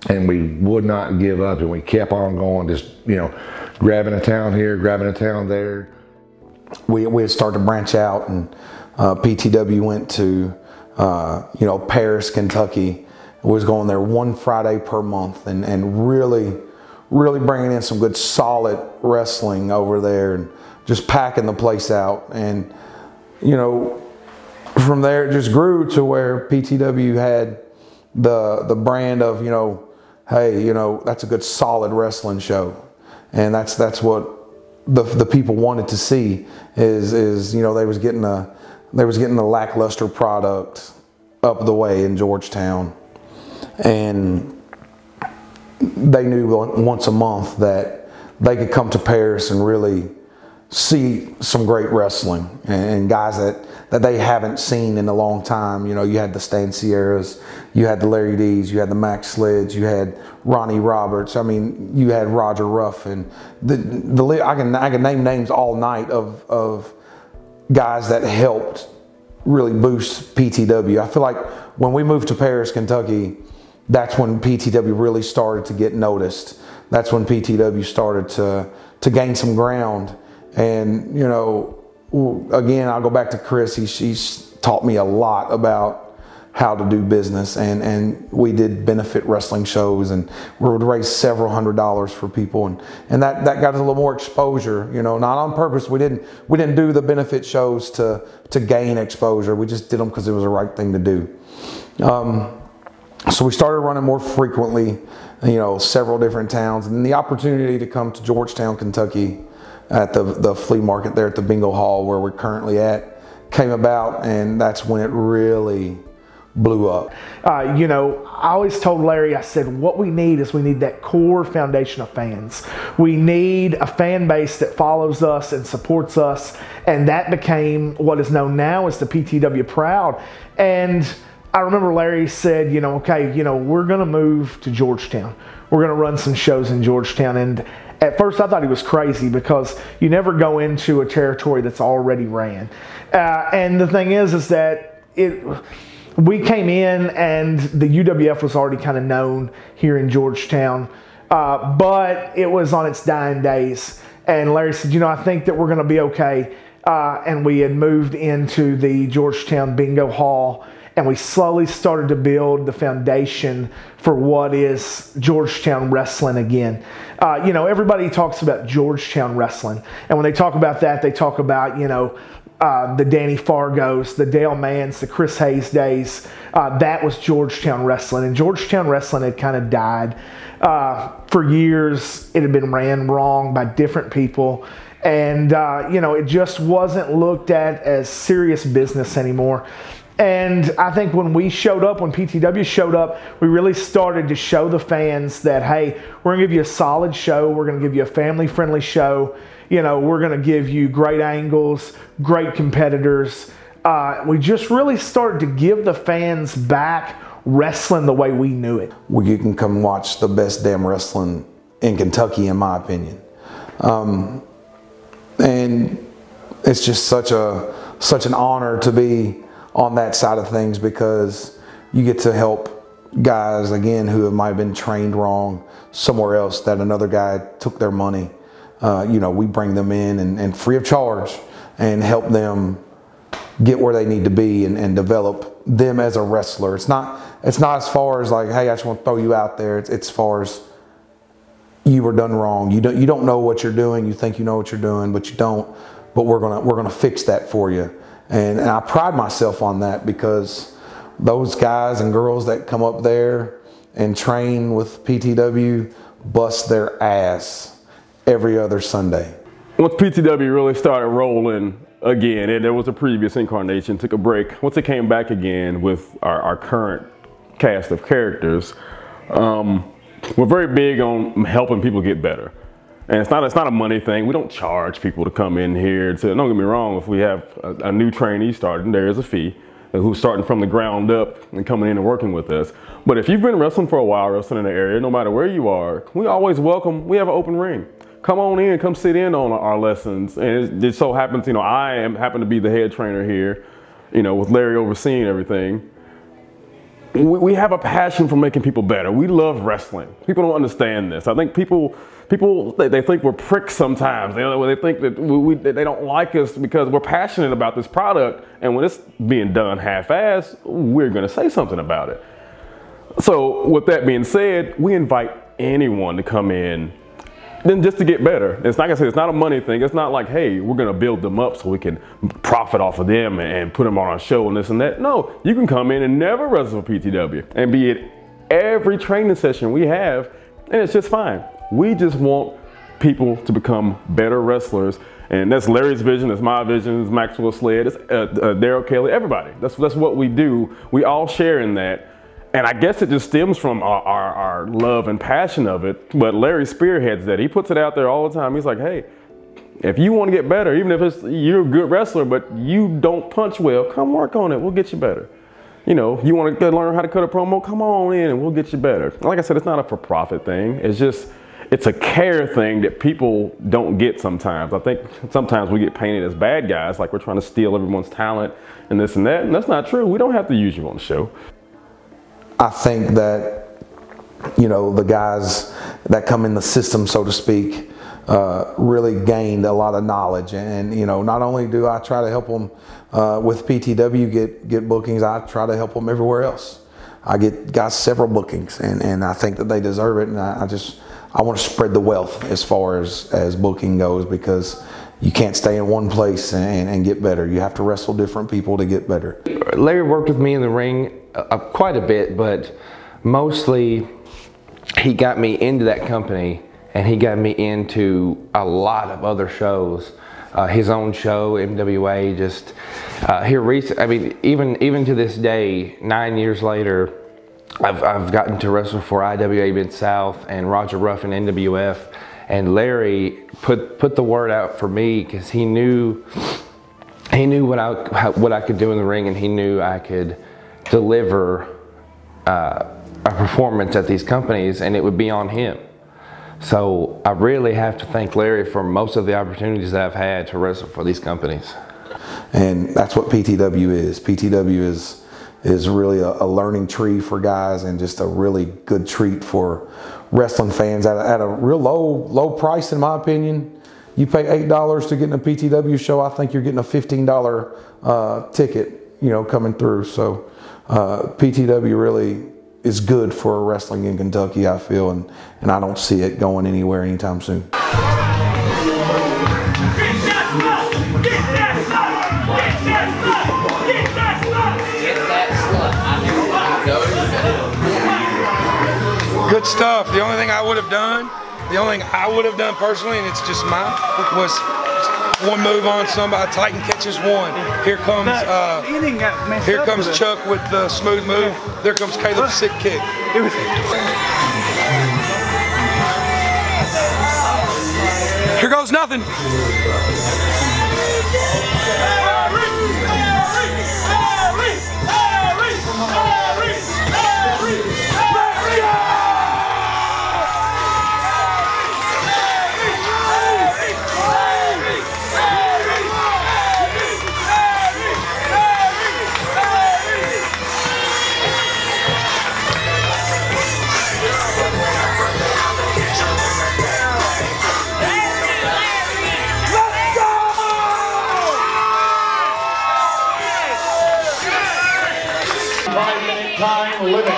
and we would not give up, and we kept on going, just, you know, grabbing a town here, grabbing a town there. We had started to branch out, and PTW went to, you know, Paris, Kentucky. We was going there one Friday per month, and really bringing in some good solid wrestling over there, and just packing the place out. And, you know, from there it just grew to where PTW had the brand of, you know, hey, you know, that's a good solid wrestling show. And that's what the people wanted to see is, you know, they was getting a lackluster product up the way in Georgetown. And they knew once a month that they could come to Paris and really see some great wrestling, and guys that they haven't seen in a long time. You know, you had the Stan Sierras, you had the Larry D's, you had the Max Slids, you had Ronnie Roberts. I mean, you had Roger Ruff, and I can name names all night of guys that helped really boost PTW. I feel like when we moved to Paris, Kentucky, that's when PTW really started to get noticed. That's when PTW started to gain some ground. And, you know, again, I'll go back to Chris. He's taught me a lot about how to do business, and we did benefit wrestling shows, and we would raise several $100s for people, and that got us a little more exposure. You know, not on purpose. We didn't do the benefit shows to gain exposure. We just did them because it was the right thing to do. So we started running more frequently, you know, several different towns, and the opportunity to come to Georgetown, Kentucky, at the flea market there at the Bingo Hall where we're currently at, came about, and that's when it really blew up. You know, I always told Larry, I said, what we need is that core foundation of fans. We need a fan base that follows us and supports us, and that became what is known now as the PTW Proud. And I remember Larry said, you know, okay, you know, we're going to move to Georgetown. We're going to run some shows in Georgetown. And at first I thought he was crazy, because you never go into a territory that's already ran. And the thing is that we came in and the UWF was already kind of known here in Georgetown, but it was on its dying days. And Larry said, you know, I think that we're going to be okay. And we had moved into the Georgetown Bingo Hall, and we slowly started to build the foundation for what is Georgetown wrestling again. You know, everybody talks about Georgetown wrestling, and when they talk about that, they talk about, you know, the Danny Fargos, the Dale Manns, the Chris Hayes days. That was Georgetown wrestling, and Georgetown wrestling had kind of died. For years, it had been ran wrong by different people, and you know, it just wasn't looked at as serious business anymore. And I think when we showed up, when PTW showed up, we really started to show the fans that, hey, we're going to give you a solid show. We're going to give you a family-friendly show. You know, we're going to give you great angles, great competitors. We just really started to give the fans back wrestling the way we knew it. Well, you can come watch the best damn wrestling in Kentucky, in my opinion. And it's just such an honor to be on that side of things, because you get to help guys, again, who might have been trained wrong somewhere else, that another guy took their money. You know, we bring them in and free of charge and help them get where they need to be and develop them as a wrestler. It's not as far as like, hey, I just want to throw you out there. It's as far as you were done wrong. You don't know what you're doing. You think you know what you're doing, but you don't. But we're gonna fix that for you. And I pride myself on that, because those guys and girls that come up there and train with PTW bust their ass every other Sunday. Once PTW really started rolling again, and there was a previous incarnation, took a break. Once it came back again with our current cast of characters, we're very big on helping people get better. And it's not a money thing. We don't charge people to come in here. Don't get me wrong, if we have a new trainee starting, there is a fee, who's starting from the ground up and coming in and working with us. But if you've been wrestling for a while, wrestling in the area, no matter where you are, we always welcome, we have an open ring. Come on in, come sit in on our lessons. And it so happens, you know, I happen to be the head trainer here, you know, with Larry overseeing everything. We have a passion for making people better. We love wrestling. People don't understand this. I think people they think we're pricks sometimes. They think that they don't like us because we're passionate about this product, and when it's being done half-assed, we're gonna say something about it. So with that being said, we invite anyone to come in then just to get better. It's like I said, it's not a money thing. It's not like, hey, we're gonna build them up so we can profit off of them and put them on our show and this and that. No, you can come in and never wrestle for PTW and be at every training session we have, and it's just fine. We just want people to become better wrestlers, and that's Larry's vision, that's my vision, it's Maxwell Sled, it's Daryl Kelly, everybody. That's what we do. We all share in that. And I guess it just stems from our love and passion of it. But Larry spearheads that. He puts it out there all the time. He's like, hey, if you want to get better, even if you're a good wrestler, but you don't punch well, come work on it. We'll get you better. You know, you want to learn how to cut a promo, come on in and we'll get you better. Like I said, it's not a for-profit thing. It's a care thing that people don't get sometimes. I think sometimes we get painted as bad guys, like we're trying to steal everyone's talent and this and that. And that's not true. We don't have to use you on the show. I think that, you know, the guys that come in the system, so to speak, really gained a lot of knowledge. And you know, not only do I try to help them with PTW get bookings, I try to help them everywhere else. I got several bookings, and I think that they deserve it. And I want to spread the wealth as far as booking goes, because you can't stay in one place and get better. You have to wrestle different people to get better. Larry worked with me in the ring quite a bit, but mostly he got me into that company, and he got me into a lot of other shows. His own show, MWA, just here recent. I mean, even to this day, 9 years later, I've gotten to wrestle for IWA Mid-South and Roger Ruffin NWF, and Larry put the word out for me because he knew what I could do in the ring, and he knew I could deliver a performance at these companies, and it would be on him. So I really have to thank Larry for most of the opportunities that I've had to wrestle for these companies. And that's what PTW is. PTW is really a learning tree for guys, and just a really good treat for wrestling fans at a real low price, in my opinion. You pay $8 to get in a PTW show, I think you're getting a $15 ticket, you know, coming through. So PTW really is good for wrestling in Kentucky, I feel, and I don't see it going anywhere anytime soon. Good stuff. The only thing I would have done personally, and it's just mine, was one move on somebody. Titan catches one. Here comes Chuck with the smooth move. There comes Caleb's sick kick. Here goes nothing. living.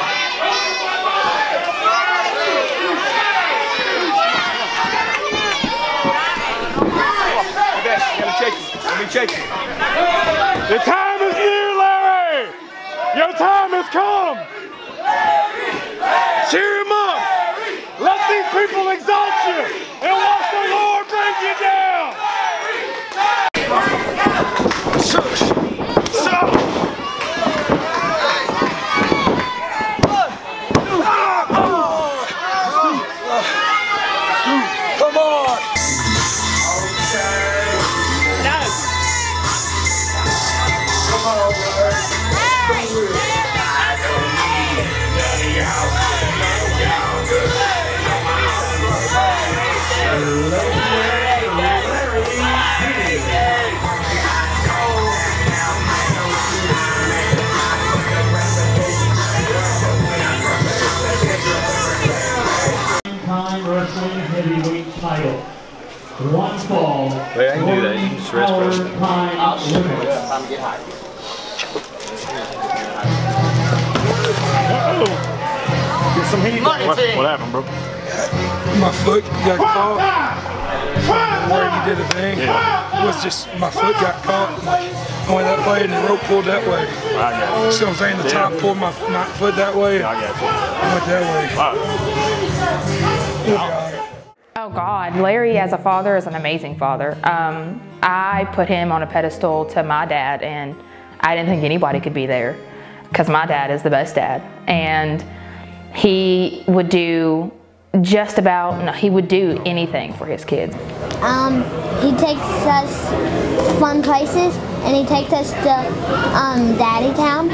Let me check you. The time is near, Larry! Your time has come! Cheer him up! Let these people exalt you and watch the Lord bring you down! Shush! Come on! Time wrestling heavyweight title. One fall. Wait, I can do that. You can just rest for a I'll show you. Time to get high. Get some heat. What happened, bro? My foot got caught. Where you did a thing. It was just my foot got caught. Like, I went that way and the rope pulled that way. I got you. See what I'm saying? The top pulled my foot that way. Yeah, I got you. I went that way. Oh God, Larry as a father is an amazing father. I put him on a pedestal to my dad, and I didn't think anybody could be there because my dad is the best dad. And he would do just about, no, he would do anything for his kids. He takes us fun places, and he takes us to Daddy Town.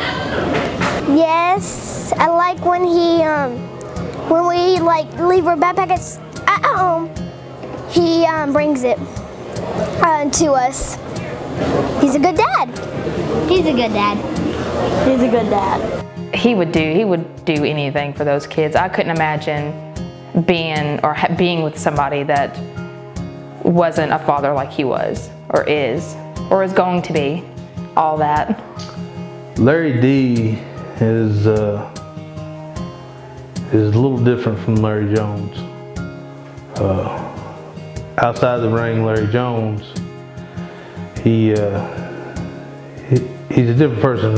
Yes, I like when he, when we like leave our backpackets at home, he brings it to us. He's a good dad. He's a good dad. He's a good dad. He would do anything for those kids. I couldn't imagine being with somebody that wasn't a father like he was, or is going to be, all that. Larry D is a little different from Larry Jones. Outside the ring, Larry Jones, he's a different person.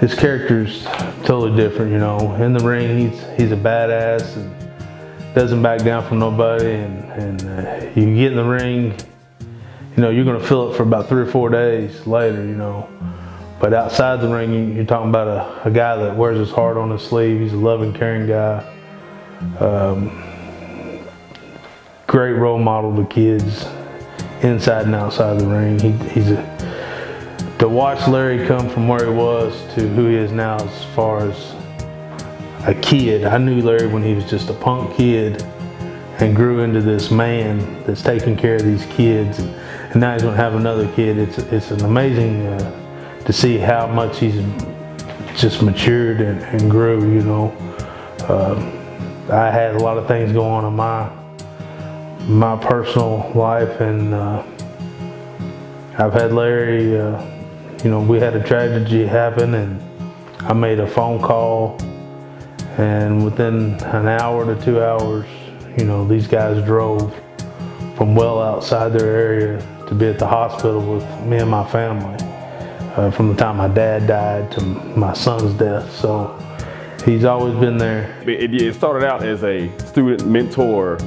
His character's totally different, you know. In the ring, he's a badass and doesn't back down from nobody. And you get in the ring, you know, you're gonna feel it for about 3 or 4 days later, you know. But outside the ring, you're talking about a guy that wears his heart on his sleeve. He's a loving, caring guy. Great role model to kids inside and outside the ring. To watch Larry come from where he was to who he is now as far as a kid. I knew Larry when he was just a punk kid and grew into this man that's taking care of these kids. And now he's gonna have another kid. It's an amazing to see how much he's just matured and grew, you know. I had a lot of things going on in my personal life, and I've had Larry, you know, we had a tragedy happen, and I made a phone call, and within an hour to 2 hours, you know, these guys drove from well outside their area to be at the hospital with me and my family. From the time my dad died to my son's death. So he's always been there. It started out as a student-mentor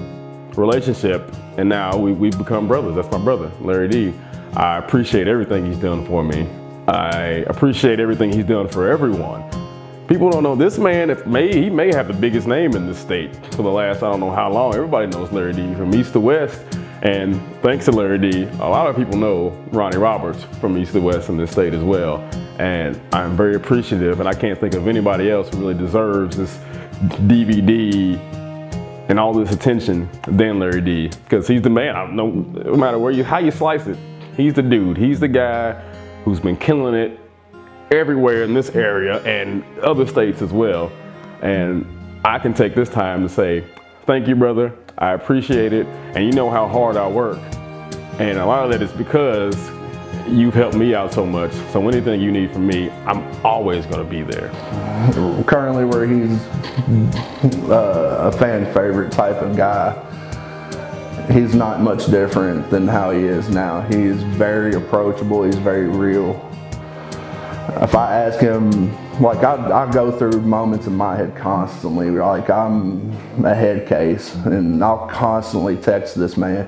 relationship, and now we've become brothers. That's my brother, Larry D. I appreciate everything he's done for me. I appreciate everything he's done for everyone. People don't know this man, he may have the biggest name in this state for the last I don't know how long. Everybody knows Larry D from east to west. And thanks to Larry D, a lot of people know Ronnie Roberts from east to west in this state as well. And I'm very appreciative, and I can't think of anybody else who really deserves this DVD and all this attention than Larry D, because he's the man. I don't know, no matter how you slice it, he's the dude. He's the guy who's been killing it everywhere in this area and other states as well. And I can take this time to say, thank you, brother. I appreciate it. And you know how hard I work. And a lot of that is because you've helped me out so much. So anything you need from me, I'm always going to be there. Currently where he's a fan favorite type of guy, he's not much different than how he is now. He's very approachable, he's very real. If I ask him, like I go through moments in my head constantly, like I'm a head case, and I'll constantly text this man,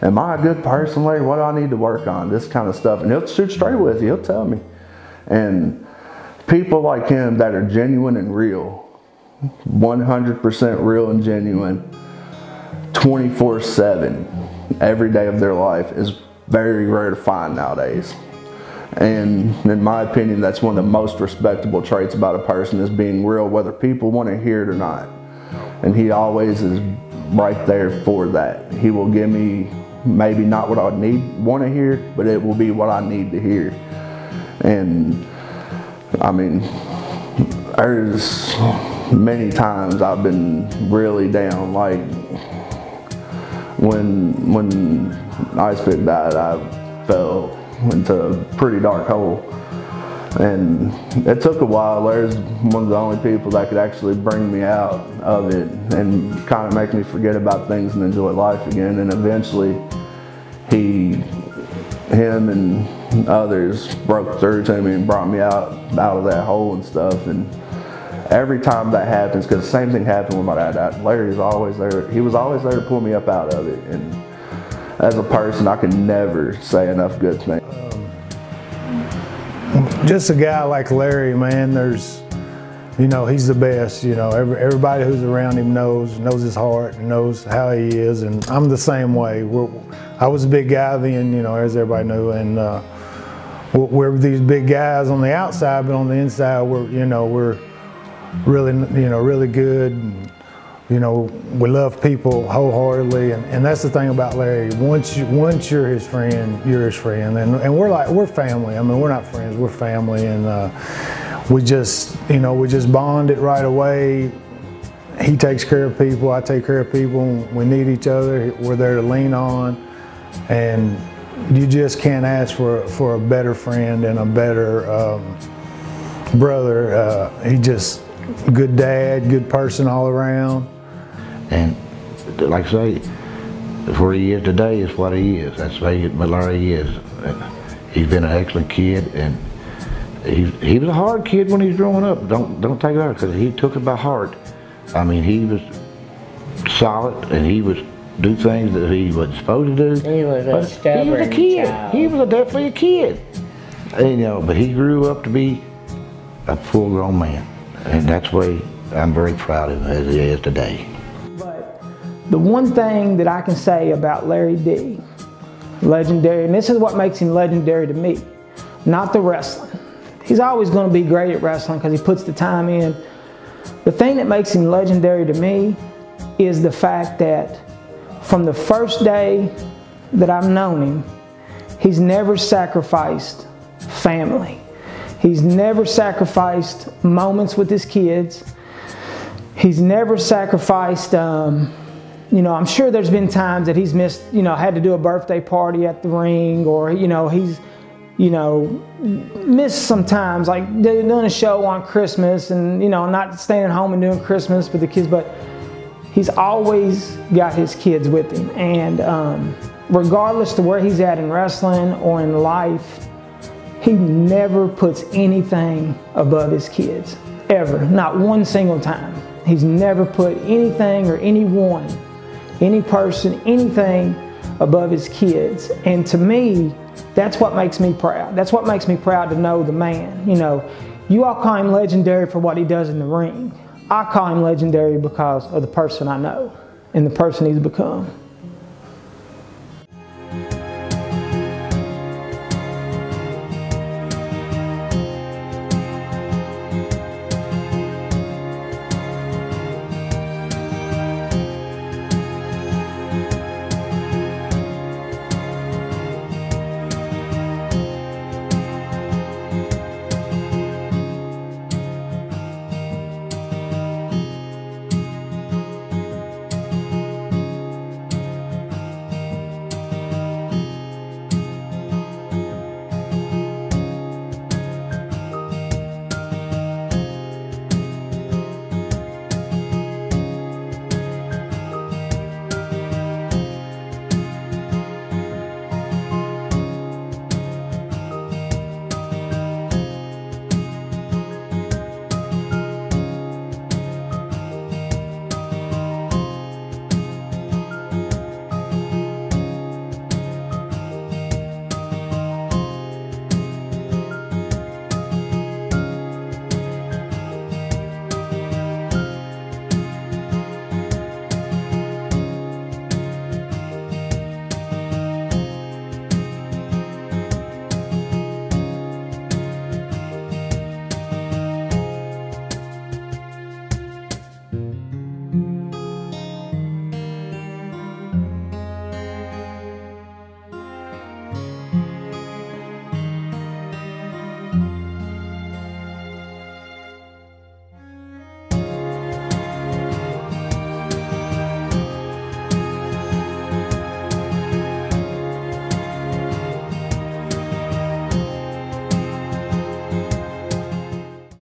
am I a good person, Larry? What do I need to work on? This kind of stuff. And he'll shoot straight with you, he'll tell me. And people like him that are genuine and real, 100% real and genuine, 24/7, every day of their life is very rare to find nowadays. And in my opinion, that's one of the most respectable traits about a person, is being real, whether people want to hear it or not. And he always is right there for that. He will give me maybe not what I want to hear, but it will be what I need to hear. And I mean, there's many times I've been really down, like when Ice Pick died, I fell into a pretty dark hole, and it took a while. Larry's one of the only people that could actually bring me out of it and kind of make me forget about things and enjoy life again. And eventually him and others broke through to me and brought me out of that hole and stuff. And every time that happens, because the same thing happened with my dad, Larry's always there. He was always there to pull me up out of it. And as a person, I can never say enough good things. Just a guy like Larry, man, he's the best. Everybody who's around him knows his heart and knows how he is, and I'm the same way. I was a big guy then, as everybody knew, and we're these big guys on the outside, but on the inside, we're really, really good. And, we love people wholeheartedly, and that's the thing about Larry. Once you're his friend, you're his friend, and we're family. I mean, we're not friends, we're family, and we just bonded right away. He takes care of people, I take care of people. We need each other. We're there to lean on, and you just can't ask for a better friend and a better brother. He just good dad, good person all around. And like I say, where he is today is what he is. That's what Larry is. He's been an excellent kid, and he was a hard kid when he was growing up. Don't take it out, because he took it by heart. I mean, he was solid, and he would do things that he wasn't supposed to do. He was a stubborn He was a kid. child. He was definitely a kid. And, but he grew up to be a full-grown man, and that's why I'm very proud of him as he is today. The one thing that I can say about Larry D, legendary, and this is what makes him legendary to me, not the wrestling. He's always going to be great at wrestling because he puts the time in. The thing that makes him legendary to me is the fact that from the first day that I've known him, he's never sacrificed family. He's never sacrificed moments with his kids. He's never sacrificed, I'm sure there's been times that he's missed, had to do a birthday party at the ring, or, he's, missed some times, like doing a show on Christmas and, not staying at home and doing Christmas with the kids, but he's always got his kids with him. And regardless to where he's at in wrestling or in life, he never puts anything above his kids, ever, not one single time. He's never put anything or anyone, any person, anything above his kids. And to me, that's what makes me proud. That's what makes me proud to know the man. You all call him legendary for what he does in the ring. I call him legendary because of the person I know and the person he's become.